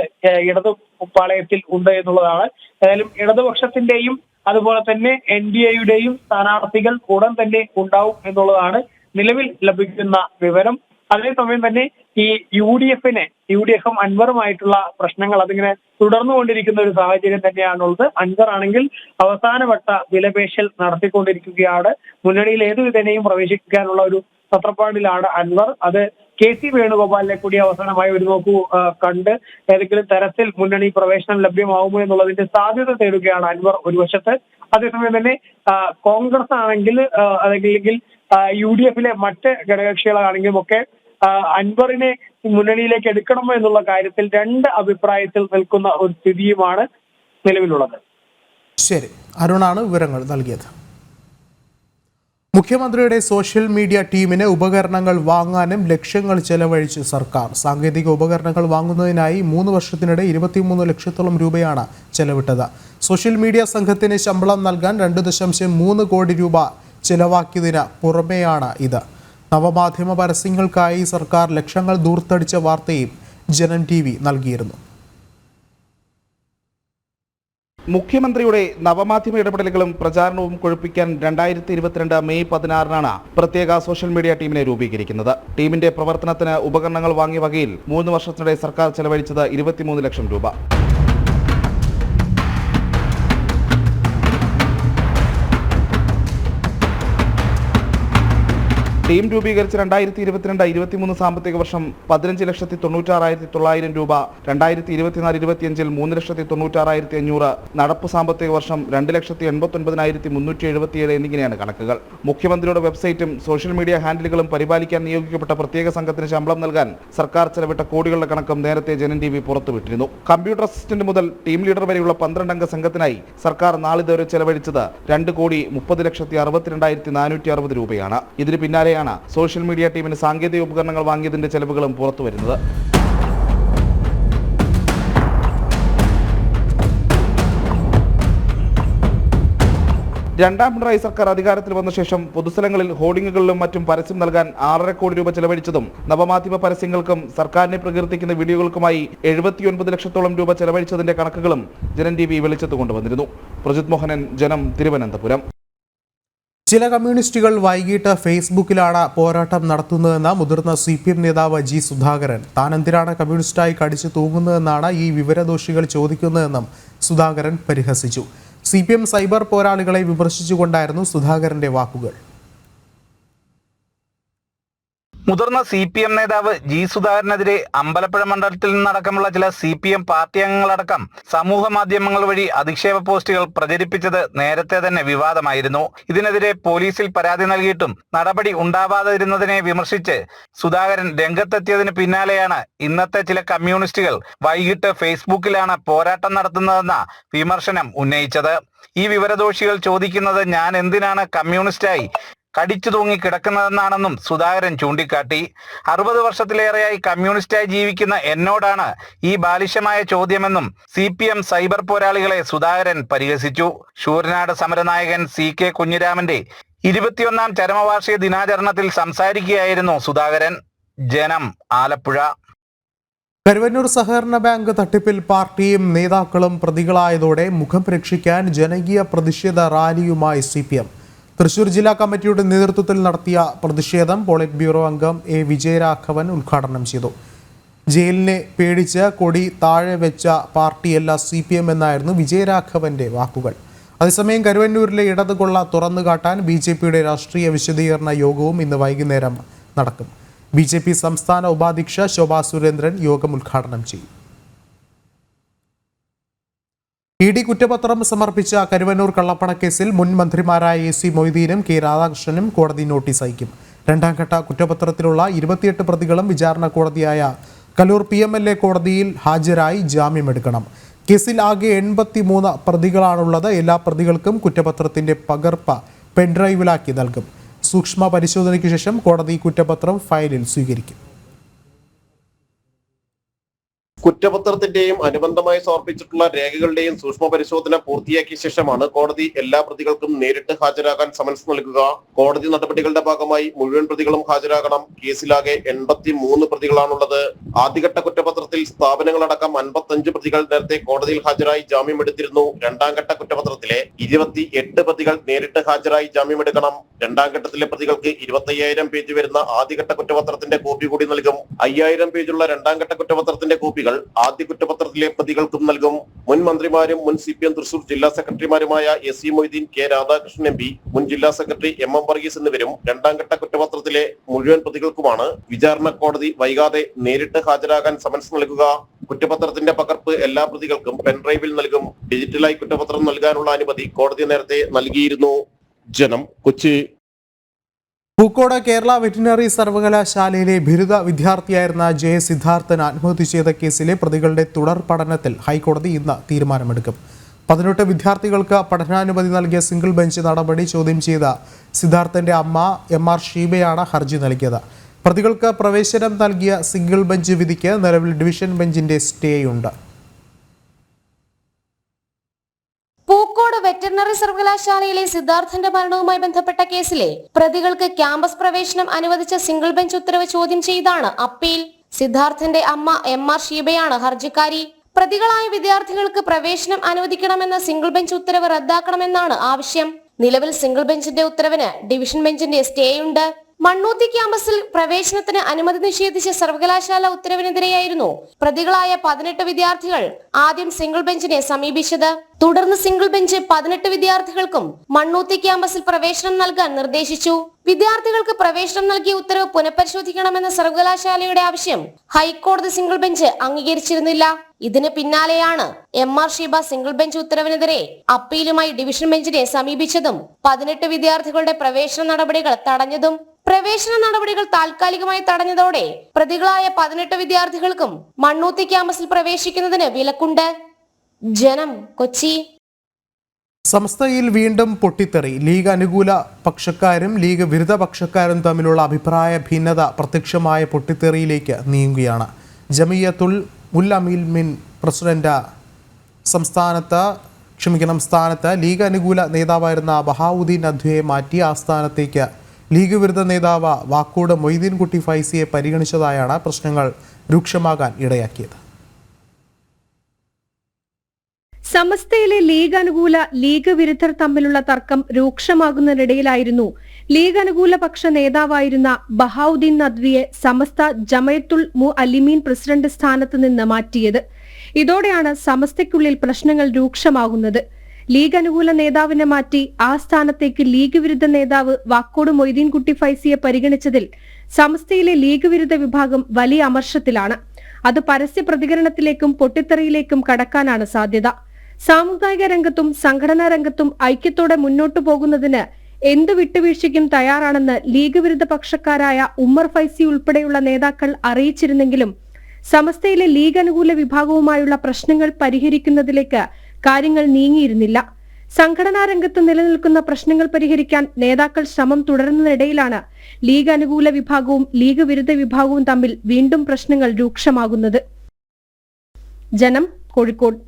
ഇടതു പാളയത്തിൽ ഉണ്ട് എന്നുള്ളതാണ്. ഏതായാലും ഇടതുപക്ഷത്തിന്റെയും അതുപോലെ തന്നെ NDA-യുടെയും സ്ഥാനാർത്ഥികൾ ഉടൻ തന്നെ ഉണ്ടാവും എന്നുള്ളതാണ് നിലവിൽ ലഭിക്കുന്ന വിവരം. അതേസമയം തന്നെ ഈ UDF-ഉം അൻവറുമായിട്ടുള്ള പ്രശ്നങ്ങൾ അതിങ്ങനെ തുടർന്നുകൊണ്ടിരിക്കുന്ന ഒരു സാഹചര്യം തന്നെയാണുള്ളത്. അൻവർ ആണെങ്കിൽ അവസാനവട്ട വിലപേശൽ നടത്തിക്കൊണ്ടിരിക്കുകയാണ്. മുന്നണിയിൽ ഏതു വിധേനയും പ്രവേശിക്കാനുള്ള ഒരു തത്രപ്പാടിലാണ് അൻവർ. അത് KC വേണുഗോപാലിനെ കൂടി അവസാനമായി ഒരു നോക്കു കണ്ട് ഏതെങ്കിലും തരത്തിൽ മുന്നണി പ്രവേശനം ലഭ്യമാവുമോ എന്നുള്ളതിന്റെ സാധ്യത തേടുകയാണ് അൻവർ ഒരു വശത്ത്. അതേസമയം തന്നെ കോൺഗ്രസ് ആണെങ്കിൽ അല്ലെങ്കിൽ UDF-ലെ മറ്റ് ഘടകകക്ഷികളാണെങ്കിലും ഒക്കെ അൻവറിനെ മുന്നണിയിലേക്ക് എടുക്കണമോ എന്നുള്ള കാര്യത്തിൽ 2 അഭിപ്രായത്തിൽ നിൽക്കുന്ന ഒരു സ്ഥിതിയുമാണ് നിലവിലുള്ളത്. ശരി, അരുണാണ് വിവരങ്ങൾ നൽകിയത്. മുഖ്യമന്ത്രിയുടെ സോഷ്യൽ മീഡിയ ടീമിന് ഉപകരണങ്ങൾ വാങ്ങാനും ലക്ഷങ്ങൾ ചെലവഴിച്ച് സർക്കാർ. സാങ്കേതിക ഉപകരണങ്ങൾ വാങ്ങുന്നതിനായി 3 വർഷത്തിനിടെ 23 ലക്ഷത്തോളം രൂപയാണ് ചെലവിട്ടത്. സോഷ്യൽ മീഡിയ സംഘത്തിന് ശമ്പളം നൽകാൻ 2.3 കോടി രൂപ ചെലവാക്കിയതിന് പുറമെയാണ് ഇത്. നവമാധ്യമ പരസ്യങ്ങൾക്കായി സർക്കാർ ലക്ഷങ്ങൾ ദൂർത്തടിച്ച വാർത്തയും ജനം TV നൽകിയിരുന്നു. മുഖ്യമന്ത്രിയുടെ നവമാധ്യമ ഇടപെടലുകളും പ്രചാരണവും കൊഴുപ്പിക്കാൻ 2022 മെയ് 16 പ്രത്യേക സോഷ്യൽ മീഡിയ ടീമിനെ രൂപീകരിക്കുന്നത്. ടീമിന്റെ പ്രവർത്തനത്തിന് ഉപകരണങ്ങൾ വാങ്ങിയ വകയിൽ 3 വർഷത്തിനിടെ സർക്കാർ ചെലവഴിച്ചത് 23 ലക്ഷം രൂപ. ടീം രൂപീകരിച്ച 2022-23 സാമ്പത്തിക വർഷം 15,96,900 രൂപ, 2024-25 3,96,500, നടപ്പ് സാമ്പത്തിക വർഷം 2,89,377 എന്നിങ്ങനെയാണ് കണക്കുകൾ. മുഖ്യമന്ത്രിയുടെ വെബ്സൈറ്റും സോഷ്യൽ മീഡിയ ഹാൻഡിലുകളും പരിപാലിക്കാൻ നിയോഗിക്കപ്പെട്ട പ്രത്യേക സംഘത്തിന് ശമ്പളം നൽകാൻ സർക്കാർ ചെലവിട്ട കോടികളുടെ കണക്കും നേരത്തെ ജനം TV പുറത്തുവിട്ടിരുന്നു. കമ്പ്യൂട്ടർ അസിസ്റ്റന്റ് മുതൽ ടീം ലീഡർ വരെയുള്ള 12 അംഗ സംഘത്തിനായി സർക്കാർ നാളിതുവരെ ചെലവഴിച്ചത് 2,30,62,460 രൂപയാണ്. ഇതിന് പിന്നാലെ സോഷ്യൽ മീഡിയ ടീമിന് സാങ്കേതിക ഉപകരണങ്ങൾ വാങ്ങിയതിന്റെ ചെലവുകളും പുറത്തുവരുന്നത്. രണ്ടാം പിണറായി സർക്കാർ അധികാരത്തിൽ വന്ന ശേഷം പൊതുസ്ഥലങ്ങളിൽ ഹോർഡിങ്ങുകളിലും മറ്റും പരസ്യം നൽകാൻ 6.5 കോടി രൂപ ചെലവഴിച്ചതും നവമാധ്യമ പരസ്യങ്ങൾക്കും സർക്കാരിനെ പ്രകീർത്തിക്കുന്ന വീഡിയോകൾക്കുമായി 79 ലക്ഷത്തോളം രൂപ ചെലവഴിച്ചതിന്റെ കണക്കുകളും ജനം TV വെളിച്ചത്ത് കൊണ്ടുവന്നിരുന്നു. പ്രജിത് മോഹനൻ, ജനം, തിരുവനന്തപുരം. ചില കമ്മ്യൂണിസ്റ്റുകൾ വൈകിട്ട് ഫേസ്ബുക്കിലാണ് പോരാട്ടം നടത്തുന്നതെന്ന് മുതിർന്ന CPM നേതാവ് G. സുധാകരൻ. താൻ എന്തിനാണ് കമ്മ്യൂണിസ്റ്റായി കടിച്ചു തൂങ്ങുന്നതെന്നാണ് ഈ വിവരദോഷികൾ ചോദിക്കുന്നതെന്നും സുധാകരൻ പരിഹസിച്ചു. CPM സൈബർ പോരാളികളെ വിമർശിച്ചുകൊണ്ടായിരുന്നു സുധാകരന്റെ വാക്കുകൾ. മുതിർന്ന CPM നേതാവ് G. സുധാകരനെതിരെ അമ്പലപ്പുഴ മണ്ഡലത്തിൽ നിന്നടക്കമുള്ള ചില CPM പാർട്ടി അംഗങ്ങളടക്കം സമൂഹ മാധ്യമങ്ങൾ വഴി അധിക്ഷേപ പോസ്റ്റുകൾ പ്രചരിപ്പിച്ചത് നേരത്തെ തന്നെ വിവാദമായിരുന്നു. ഇതിനെതിരെ പോലീസിൽ പരാതി നൽകിയിട്ടും നടപടി ഉണ്ടാവാതിരുന്നതിനെ വിമർശിച്ച് സുധാകരൻ രംഗത്തെത്തിയതിന് പിന്നാലെയാണ് ഇന്നത്തെ ചില കമ്മ്യൂണിസ്റ്റുകൾ വൈകിട്ട് ഫേസ്ബുക്കിലാണ് പോരാട്ടം നടത്തുന്നതെന്ന വിമർശനം ഉന്നയിച്ചത്. ഈ വിവരദോഷികൾ ചോദിക്കുന്നത് ഞാൻ എന്തിനാണ് കമ്മ്യൂണിസ്റ്റായി കടിച്ചു തൂങ്ങി കിടക്കുന്നതെന്നാണെന്നും സുധാകരൻ ചൂണ്ടിക്കാട്ടി. 60 വർഷത്തിലേറെയായി കമ്മ്യൂണിസ്റ്റായി ജീവിക്കുന്ന എന്നോടാണ് ഈ ബാലിശമായ ചോദ്യമെന്നും CPM സൈബർ പോരാളികളെ സുധാകരൻ പരിഹസിച്ചു. ശൂരനാട് സമരനായകൻ CK കുഞ്ഞിരാമന്റെ 21ാം ചരമവാർഷിക ദിനാചരണത്തിൽ സംസാരിക്കുകയായിരുന്നു സുധാകരൻ. ജനം, ആലപ്പുഴ. കരുവന്നൂർ സഹകരണ ബാങ്ക് തട്ടിപ്പിൽ പാർട്ടിയും നേതാക്കളും പ്രതികളായതോടെ മുഖം രക്ഷിക്കാൻ ജനകീയ പ്രതിഷേധ റാലിയുമായി CPM. തൃശൂർ ജില്ലാ കമ്മിറ്റിയുടെ നേതൃത്വത്തിൽ നടത്തിയ പ്രതിഷേധം പോളിറ്റ് ബ്യൂറോ അംഗം A. വിജയരാഘവൻ ഉദ്ഘാടനം ചെയ്തു. ജയിലിനെ പേടിച്ച് കൊടി താഴെ വെച്ച പാർട്ടിയല്ല CPM എന്നായിരുന്നു വിജയരാഘവന്റെ വാക്കുകൾ. അതേസമയം കരുവന്നൂരിലെ ഇടതുകൊള്ള തുറന്നുകാട്ടാൻ BJPയുടെ രാഷ്ട്രീയ വിശദീകരണ യോഗവും ഇന്ന് വൈകുന്നേരം നടക്കും. BJP സംസ്ഥാന ഉപാധ്യക്ഷ ശോഭാ സുരേന്ദ്രൻ യോഗം ഉദ്ഘാടനം ചെയ്യും. ED കുറ്റപത്രം സമർപ്പിച്ച കരുവന്നൂർ കള്ളപ്പണക്കേസിൽ മുൻ മന്ത്രിമാരായ AC മൊയ്തീനും K. രാധാകൃഷ്ണനും കോടതി നോട്ടീസ് അയക്കും. 2ാം ഘട്ട കുറ്റപത്രത്തിലുള്ള 28 പ്രതികളും വിചാരണ കോടതിയായ കലൂർ PMLA കോടതിയിൽ ഹാജരായി ജാമ്യമെടുക്കണം. കേസിൽ ആകെ 83 പ്രതികളാണുള്ളത്. എല്ലാ പ്രതികൾക്കും കുറ്റപത്രത്തിന്റെ പകർപ്പ് പെൻഡ്രൈവിലാക്കി നൽകും. സൂക്ഷ്മ പരിശോധനയ്ക്ക് ശേഷം കോടതി കുറ്റപത്രം ഫയലിൽ സ്വീകരിക്കും. കുറ്റപത്രത്തിന്റെയും അനുബന്ധമായി സമർപ്പിച്ചിട്ടുള്ള രേഖകളുടെയും സൂക്ഷ്മ പരിശോധന പൂർത്തിയാക്കിയ ശേഷമാണ് കോടതി എല്ലാ പ്രതികൾക്കും നേരിട്ട് ഹാജരാകാൻ സമൻസ് നൽകുക. കോടതി നടപടികളുടെ ഭാഗമായി മുഴുവൻ പ്രതികളും ഹാജരാകണം. കേസിലാകെ 83 പ്രതികളാണുള്ളത്. ആദ്യഘട്ട കുറ്റപത്രത്തിൽ സ്ഥാപനങ്ങളടക്കം 55 പ്രതികൾ നേരത്തെ കോടതിയിൽ ഹാജരായി ജാമ്യമെടുത്തിരുന്നു. 2ാം ഘട്ട കുറ്റപത്രത്തിലെ 28 പ്രതികൾ നേരിട്ട് ഹാജരായി ജാമ്യമെടുക്കണം. 2ാം ഘട്ടത്തിലെ പ്രതികൾക്ക് 25,000 പേജ് വരുന്ന ആദ്യഘട്ട കുറ്റപത്രത്തിന്റെ കോപ്പി കൂടി നൽകും. 5,000 പേജുള്ള 2ാം ഘട്ട കുറ്റപത്രത്തിന്റെ കോപ്പികൾ ആദ്യ കുറ്റപത്രത്തിലെ പ്രതികൾക്കും നൽകും. മുൻ മന്ത്രിമാരും മുൻ CPM തൃശൂർ ജില്ലാ സെക്രട്ടറിമാരുമായ AC Moideen, K. Radhakrishnan MP, മുൻ ജില്ലാ സെക്രട്ടറി MM വർഗീസ് എന്നിവരും 2ാം ഘട്ട കുറ്റപത്രത്തിലെ മുഴുവൻ പ്രതികൾക്കുമാണ് വിചാരണ കോടതി വൈകാതെ നേരിട്ട് ഹാജരാകാൻ സമൻസ് നൽകുക. കുറ്റപത്രത്തിന്റെ പകർപ്പ് എല്ലാ പ്രതികൾക്കും പെൻഡ്രൈവിൽ നൽകും. ഡിജിറ്റലായി കുറ്റപത്രം നൽകാനുള്ള അനുമതി കോടതി നേരത്തെ നൽകിയിരുന്നു. ജനം, കൊച്ചി. പൂക്കോട് കേരള വെറ്റിനറി സർവകലാശാലയിലെ ബിരുദ വിദ്യാർത്ഥിയായിരുന്ന J. സിദ്ധാർത്ഥൻ ആത്മഹത്യ ചെയ്ത കേസിലെ പ്രതികളുടെ തുടർ പഠനത്തിൽ ഹൈക്കോടതി ഇന്ന് തീരുമാനമെടുക്കും. 18 വിദ്യാർത്ഥികൾക്ക് പഠനാനുമതി നൽകിയ സിംഗിൾ ബെഞ്ച് നടപടി ചോദ്യം ചെയ്ത സിദ്ധാർത്ഥന്റെ അമ്മ MR ഷീബയാണ് ഹർജി നൽകിയത്. പ്രതികൾക്ക് പ്രവേശനം നൽകിയ സിംഗിൾ ബെഞ്ച് വിധിക്ക് നിലവിൽ ഡിവിഷൻ ബെഞ്ചിന്റെ സ്റ്റേയുണ്ട്. പൂക്കോട് വെറ്ററിനറി സർവകലാശാലയിലെ സിദ്ധാർത്ഥന്റെ മരണവുമായി ബന്ധപ്പെട്ട കേസിലെ പ്രതികൾക്ക് ക്യാമ്പസ് പ്രവേശനം അനുവദിച്ച സിംഗിൾ ബെഞ്ച് ഉത്തരവ് ചോദ്യം ചെയ്താണ് അപ്പീൽ. സിദ്ധാർത്ഥന്റെ അമ്മ MR ഷീബയാണ് ഹർജിക്കാരി. പ്രതികളായ വിദ്യാർത്ഥികൾക്ക് പ്രവേശനം അനുവദിക്കണമെന്ന സിംഗിൾ ബെഞ്ച് ഉത്തരവ് റദ്ദാക്കണമെന്നാണ് ആവശ്യം. നിലവിൽ സിംഗിൾ ബെഞ്ചിന്റെ ഉത്തരവിന് ഡിവിഷൻ ബെഞ്ചിന്റെ സ്റ്റേയുണ്ട്. മണ്ണൂത്തി ക്യാമ്പസിൽ പ്രവേശനത്തിന് അനുമതി നിഷേധിച്ച സർവകലാശാല ഉത്തരവിനെതിരെയായിരുന്നു പ്രതികളായ 18 വിദ്യാർത്ഥികൾ ആദ്യം സിംഗിൾ ബെഞ്ചിനെ സമീപിച്ചത്. തുടർന്ന് സിംഗിൾ ബെഞ്ച് 18 വിദ്യാർത്ഥികൾക്കും മണ്ണൂത്തി ക്യാമ്പസിൽ പ്രവേശനം നൽകാൻ നിർദ്ദേശിച്ചു. വിദ്യാർത്ഥികൾക്ക് പ്രവേശനം നൽകിയ ഉത്തരവ് പുനഃപരിശോധിക്കണമെന്ന സർവകലാശാലയുടെ ആവശ്യം ഹൈക്കോടതി സിംഗിൾ ബെഞ്ച് അംഗീകരിച്ചിരുന്നില്ല. ഇതിന് പിന്നാലെയാണ് MR ഷീബ സിംഗിൾ ബെഞ്ച് ഉത്തരവിനെതിരെ അപ്പീലുമായി ഡിവിഷൻ ബെഞ്ചിനെ സമീപിച്ചതും 18 വിദ്യാർത്ഥികളുടെ പ്രവേശന നടപടികൾ തടഞ്ഞതും. പ്രവേശന നടപടികൾ താൽക്കാലികമായി തടഞ്ഞതോടെ പ്രതികളായ 18 വിദ്യാർത്ഥികൾക്കും മണ്ണൂത്തി ക്യാമ്പസിൽ പ്രവേശിക്കുന്നതിന് വിലക്കുണ്ട്. ജനം, കൊച്ചി. സംസ്ഥയിൽ വീണ്ടും പൊട്ടിത്തെറി. ലീഗ് അനുകൂല പക്ഷക്കാരും ലീഗ് വിരുദ്ധ പക്ഷക്കാരും തമ്മിലുള്ള അഭിപ്രായ ഭിന്നത പ്രത്യക്ഷമായ പൊട്ടിത്തെറിയിലേക്ക് നീങ്ങുകയാണ്. ജമിയത്തുൽ മുല്ലമിൻ പ്രസിഡന്റ് സ്ഥാനത്ത് ലീഗ് അനുകൂല നേതാവായിരുന്ന ബഹാവുദ്ദീൻ നദ്വിയെ മാറ്റി ആ സ്ഥാനത്തേക്ക് ലീഗ് വിരുദ്ധ നേതാവ് വാക്കോട് മൊയ്തീൻകുട്ടി ഫൈസിയെ പരിഗണിച്ചതായാണ് പ്രശ്നങ്ങൾ രൂക്ഷമാകാൻ ഇടയാക്കിയത്. സമസ്തയിലെ ലീഗ് അനുകൂല ലീഗ് വിരുദ്ധർ തമ്മിലുള്ള തർക്കം രൂക്ഷമാകുന്നതിനിടയിലായിരുന്നു ലീഗ് അനുകൂല പക്ഷ നേതാവായിരുന്ന ബഹാവുദ്ദീൻ നദ്വിയെ സമസ്ത ജമയത്തുൽ മുഅല്ലിമീൻ പ്രസിഡന്റ് സ്ഥാനത്ത് നിന്ന് മാറ്റിയത്. ഇതോടെയാണ് സമസ്തയ്ക്കുള്ളിൽ പ്രശ്നങ്ങൾ രൂക്ഷമാകുന്നത്. ലീഗ് അനുകൂല നേതാവിനെ മാറ്റി ആ സ്ഥാനത്തേക്ക് ലീഗ് വിരുദ്ധ നേതാവ് വാക്കോട് മൊയ്തീൻകുട്ടി ഫൈസിയെ പരിഗണിച്ചതിൽ സമസ്തയിലെ ലീഗ് വിരുദ്ധ വിഭാഗം വലിയ അമർഷത്തിലാണ്. അത് പരസ്യ പ്രതികരണത്തിലേക്കും പൊട്ടിത്തെറിയിലേക്കും കടക്കാനാണ് സാധ്യത. സാമുദായിക രംഗത്തും സംഘടനാ രംഗത്തും ഐക്യത്തോടെ മുന്നോട്ടു പോകുന്നതിന് എന്ത് വിട്ടുവീഴ്ചയ്ക്കും തയ്യാറാണെന്ന് ലീഗ് വിരുദ്ധ പക്ഷക്കാരായ ഉമ്മർ ഫൈസി ഉൾപ്പെടെയുള്ള നേതാക്കൾ അറിയിച്ചിരുന്നെങ്കിലും സമസ്തയിലെ ലീഗ് അനുകൂല വിഭാഗവുമായുള്ള പ്രശ്നങ്ങൾ പരിഹരിക്കുന്നതിലേക്ക് കാര്യങ്ങൾ നീങ്ങിയിരുന്നില്ല. സംഘടനാ രംഗത്ത് നിലനിൽക്കുന്ന പ്രശ്നങ്ങൾ പരിഹരിക്കാൻ നേതാക്കൾ ശ്രമം തുടരുന്നതിനിടയിലാണ് ലീഗ് അനുകൂല വിഭാഗവും ലീഗ് വിരുദ്ധ വിഭാഗവും തമ്മിൽ വീണ്ടും പ്രശ്നങ്ങൾ രൂക്ഷമാകുന്നത്. ജനം, കോഴിക്കോട്.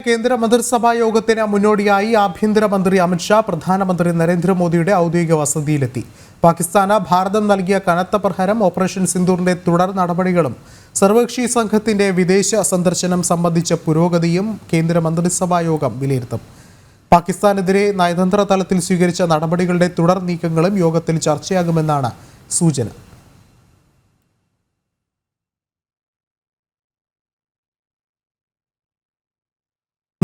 കേന്ദ്ര മന്ത്രിസഭാ യോഗത്തിന് മുന്നോടിയായി ആഭ്യന്തരമന്ത്രി അമിത്ഷാ പ്രധാനമന്ത്രി നരേന്ദ്രമോദിയുടെ ഔദ്യോഗിക വസതിയിലെത്തി. പാകിസ്ഥാന് ഭാരതം നൽകിയ കനത്ത പ്രഹരം, ഓപ്പറേഷൻ സിന്ദൂറിന്റെ തുടർ നടപടികളും സർവകക്ഷി സംഘത്തിന്റെ വിദേശ സന്ദർശനം സംബന്ധിച്ച പുരോഗതിയും കേന്ദ്ര മന്ത്രിസഭാ യോഗം വിലയിരുത്തും. പാകിസ്ഥാനെതിരെ നയതന്ത്ര തലത്തിൽ സ്വീകരിച്ച നടപടികളുടെ തുടർ നീക്കങ്ങളും യോഗത്തിൽ ചർച്ചയാകുമെന്നാണ് സൂചന.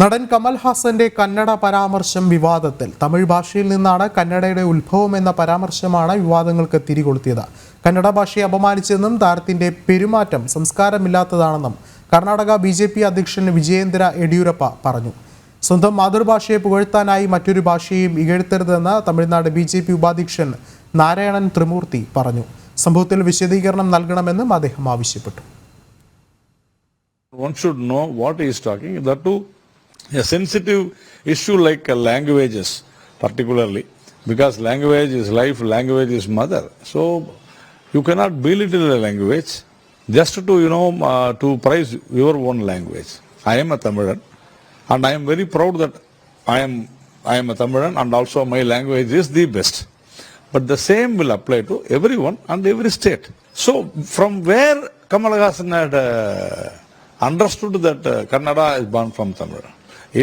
നടൻ കമൽ ഹാസന്റെ കന്നഡ പരാമർശം വിവാദത്തിൽ. തമിഴ് ഭാഷയിൽ നിന്നാണ് കന്നഡയുടെ ഉത്ഭവം എന്ന പരാമർശമാണ് വിവാദങ്ങൾക്ക് തിരികൊളുത്തിയത്. കന്നഡ ഭാഷയെ അപമാനിച്ചെന്നും താരത്തിന്റെ പെരുമാറ്റം സംസ്കാരമില്ലാത്തതാണെന്നും കർണാടക BJP അധ്യക്ഷൻ വിജയേന്ദ്ര യെഡിയൂരപ്പ പറഞ്ഞു. സ്വന്തം മാതൃഭാഷയെ പുകഴ്ത്താനായി മറ്റൊരു ഭാഷയെയും ഇകഴ്ത്തരുതെന്ന് തമിഴ്നാട് BJP ഉപാധ്യക്ഷൻ നാരായണൻ ത്രിമൂർത്തി പറഞ്ഞു. സംഭവത്തിൽ വിശദീകരണം നൽകണമെന്നും അദ്ദേഹം ആവശ്യപ്പെട്ടു. One should know what he is talking. That too, a sensitive issue like languages, particularly because language is life, language is mother. So you cannot belittle a language just to to praise your own language. I am a Tamilan, and I am very proud that I am a Tamilan, and also my language is the best. But the same will apply to everyone and every state. So from where Kamal Haasan had understood that Kannada is born from Tamil.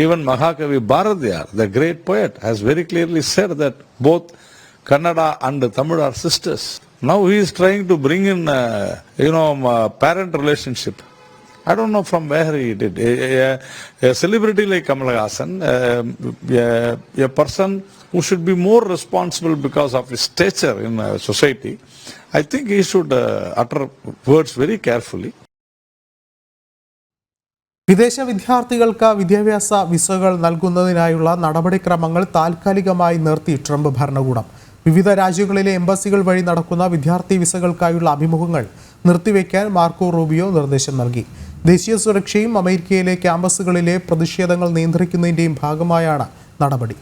Even Mahakavi Bharatiyar, the great poet, has very clearly said that both Kannada and Tamil are sisters. Now he is trying to bring in, parent relationship. I don't know from where he did. A celebrity like Kamal Haasan, a person who should be more responsible because of his stature in society, I think he should utter words very carefully. വിദേശ വിദ്യാർത്ഥികൾക്ക് വിദ്യാഭ്യാസ വിസകൾ നൽകുന്നതിനായുള്ള നടപടിക്രമങ്ങൾ താൽക്കാലികമായി നിർത്തി ട്രംപ് ഭരണകൂടം. വിവിധ രാജ്യങ്ങളിലെ എംബസികൾ വഴി നടക്കുന്ന വിദ്യാർത്ഥി വിസകൾക്കായുള്ള അഭിമുഖങ്ങൾ നിർത്തിവെക്കാൻ മാർക്കോ റൂബിയോ നിർദ്ദേശം നൽകി. ദേശീയ സുരക്ഷയും അമേരിക്കയിലെ ക്യാമ്പസുകളിലെ പ്രതിഷേധങ്ങൾ നിയന്ത്രിക്കുന്നതിന്റെയും ഭാഗമായാണ് നടപടി.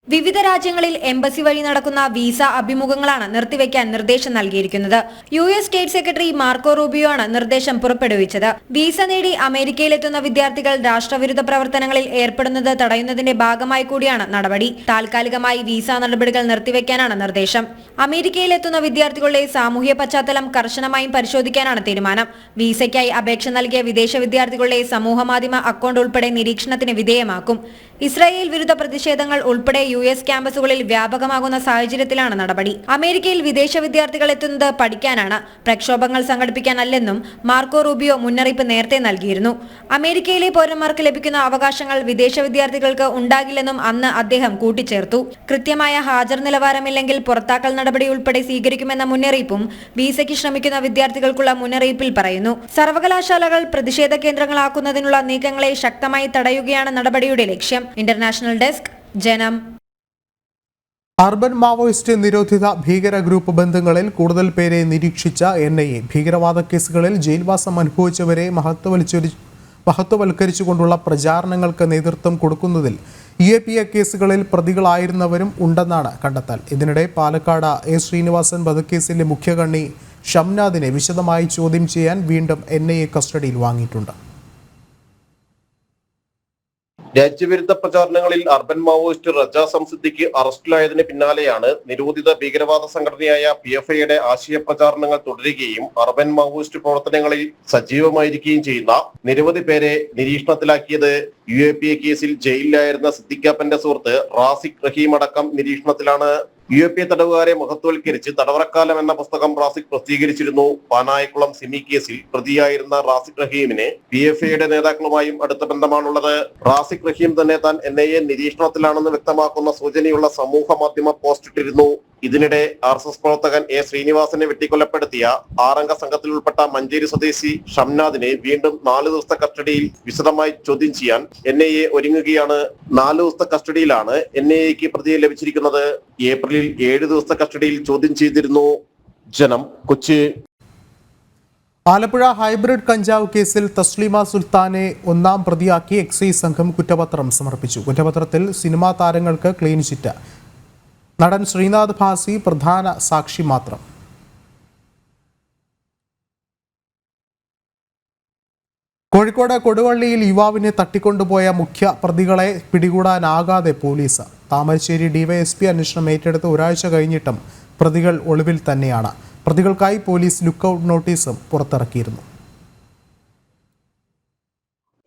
വിവിധ രാജ്യങ്ങളിൽ എംബസി വഴി നടക്കുന്ന വിസ അഭിമുഖങ്ങളാണ് നിർത്തിവെക്കാൻ നിർദ്ദേശം നൽകിയിരിക്കുന്നത്. US state secretary Marco Rubio ആണ് നിർദ്ദേശം പുറപ്പെടുവിച്ചത്. വിസ നേടി അമേരിക്കയിലെത്തുന്ന വിദ്യാർത്ഥികൾ രാഷ്ട്രവിരുദ്ധ പ്രവർത്തനങ്ങളിൽ ഏർപ്പെടുന്നത് തടയുന്നതിന്റെ ഭാഗമായി കൂടിയാണ് നടപടി. താൽക്കാലികമായി വിസ നടപടികൾ നിർത്തിവെക്കാനാണ് നിർദ്ദേശം. അമേരിക്കയിലെത്തുന്ന വിദ്യാർത്ഥികളുടെ സാമൂഹ്യ പശ്ചാത്തലം കർശനമായും പരിശോധിക്കാനാണ് തീരുമാനം. വിസയ്ക്കായി അപേക്ഷ നൽകിയ വിദേശ വിദ്യാർത്ഥികളുടെ സമൂഹമാധ്യമ അക്കൗണ്ട് ഉൾപ്പെടെ നിരീക്ഷണത്തിന് വിധേയമാക്കും. ഇസ്രായേൽ വിരുദ്ധ പ്രതിഷേധങ്ങൾ ഉൾപ്പെടെ US ക്യാമ്പസുകളിൽ വ്യാപകമാകുന്ന സാഹചര്യത്തിലാണ് നടപടി. അമേരിക്കയിൽ വിദേശ വിദ്യാർത്ഥികൾ എത്തുന്നത് പഠിക്കാനാണ്, പ്രക്ഷോഭങ്ങൾ സംഘടിപ്പിക്കാനല്ലെന്നും മാർക്കോ റൂബിയോ മുന്നറിയിപ്പ് നേരത്തെ നൽകിയിരുന്നു. അമേരിക്കയിലെ പൗരന്മാർക്ക് ലഭിക്കുന്ന അവകാശങ്ങൾ വിദേശ വിദ്യാർത്ഥികൾക്ക് ഉണ്ടാകില്ലെന്നും അന്ന് അദ്ദേഹം കൂട്ടിച്ചേർത്തു. കൃത്യമായ ഹാജർ നിലവാരമില്ലെങ്കിൽ പുറത്താക്കൽ നടപടി ഉൾപ്പെടെ സ്വീകരിക്കുമെന്ന മുന്നറിയിപ്പും വിസയ്ക്ക് ശ്രമിക്കുന്ന വിദ്യാർത്ഥികൾക്കുള്ള മുന്നറിയിപ്പിൽ പറയുന്നു. സർവകലാശാലകൾ പ്രതിഷേധ കേന്ദ്രങ്ങളാക്കുന്നതിനുള്ള നീക്കങ്ങളെ ശക്തമായി തടയുകയാണ് നടപടിയുടെ ലക്ഷ്യം. ഇന്റർനാഷണൽ ഡെസ്ക്, ജനം. അർബൻ മാവോയിസ്റ്റ് നിരോധിത ഭീകര ഗ്രൂപ്പ് ബന്ധങ്ങളിൽ കൂടുതൽ പേരെ നിരീക്ഷിച്ച NIA ഭീകരവാദ കേസുകളിൽ ജയിൽവാസം അനുഭവിച്ചവരെ മഹത്വവൽക്കരിച്ചുകൊണ്ടുള്ള പ്രചാരണങ്ങൾക്ക് നേതൃത്വം കൊടുക്കുന്നതിൽ UAPA കേസുകളിൽ പ്രതികളായിരുന്നവരും ഉണ്ടെന്നാണ് കണ്ടെത്തൽ. ഇതിനിടെ പാലക്കാട് A. ശ്രീനിവാസൻ വധക്കേസിലെ മുഖ്യകണ്ണി ഷംനാദിനെ വിശദമായി ചോദ്യം ചെയ്യാൻ വീണ്ടും NIA കസ്റ്റഡിയിൽ വാങ്ങിയിട്ടുണ്ട്. രാജ്യവിരുദ്ധ പ്രചാരണങ്ങളിൽ അർബൻ മാവോയിസ്റ്റ് റജ സംസിദ്ദിഖ് അറസ്റ്റിലായതിന് പിന്നാലെയാണ് നിരോധിത ഭീകരവാദ സംഘടനയായ PFIയുടെ ആശയ പ്രചാരണങ്ങൾ തുടരുകയും അർബൻ മാവോയിസ്റ്റ് പ്രവർത്തനങ്ങളിൽ സജീവമായിരിക്കുകയും ചെയ്യുന്ന നിരവധി പേരെ നിരീക്ഷണത്തിലാക്കിയത്. UAPA കേസിൽ ജയിലിലായിരുന്ന സിദ്ദിഖാപ്പന്റെ സുഹൃത്ത് റാസിഖ് റഹീം അടക്കം നിരീക്ഷണത്തിലാണ്. UAPA തടവുകാരെ മഹത്വവൽക്കരിച്ച് തടവറക്കാലം എന്ന പുസ്തകം റാസിഖ് പ്രസിദ്ധീകരിച്ചിരുന്നു. പാനായിക്കുളം സിമി കേസിൽ പ്രതിയായിരുന്ന റാസിഖ് റഹീമിന് PFIയുടെ നേതാക്കളുമായും അടുത്ത ബന്ധമാണുള്ളത്. റാസിഖ് റഹീം തന്നെ താൻ NIA നിരീക്ഷണത്തിലാണെന്ന് വ്യക്തമാക്കുന്ന സൂചനയുള്ള സമൂഹ മാധ്യമ പോസ്റ്റ് ഇട്ടിരുന്നു. ഇതിനിടെ RSS പ്രവർത്തകൻ A. ശ്രീനിവാസനെ വെട്ടിക്കൊലപ്പെടുത്തിയ 6 അംഗ സംഘത്തിൽ ഉൾപ്പെട്ട മഞ്ചേരി സ്വദേശി ഷംനാദിനെ വീണ്ടും 4 ദിവസത്തെ കസ്റ്റഡിയിൽ വിശദമായി ചോദ്യം ചെയ്യാൻ NIA ഒരുങ്ങുകയാണ്. 4 ദിവസത്തെ കസ്റ്റഡിയിലാണ് NIAക്ക് പ്രതിയെ ലഭിച്ചിരിക്കുന്നത്. ഏപ്രിലിൽ 7 ദിവസത്തെ കസ്റ്റഡിയിൽ ചോദ്യം ചെയ്തിരുന്നു. ജനം, കൊച്ചി. ആലപ്പുഴ ഹൈബ്രിഡ് കഞ്ചാവ് കേസിൽ തസ്ലീമ സുൽത്താനെ ഒന്നാം പ്രതിയാക്കി എക്സൈസ് സംഘം കുറ്റപത്രം സമർപ്പിച്ചു. കുറ്റപത്രത്തിൽ സിനിമാ താരങ്ങൾക്ക് ക്ലീൻ ചിറ്റ്, നടൻ ശ്രീനാഥ് ഭാസി പ്രധാന സാക്ഷി മാത്രം. കോഴിക്കോട് കൊടുവള്ളിയിൽ യുവാവിനെ തട്ടിക്കൊണ്ടുപോയ മുഖ്യ പ്രതികളെ പിടികൂടാനാകാതെ പോലീസ്. താമരശ്ശേരി DYSP അന്വേഷണം ഏറ്റെടുത്ത് ഒരാഴ്ച കഴിഞ്ഞിട്ടും പ്രതികൾ ഒളിവിൽ തന്നെയാണ്. പ്രതികൾക്കായി പോലീസ് ലുക്കൌട്ട് നോട്ടീസും പുറത്തിറക്കിയിരുന്നു.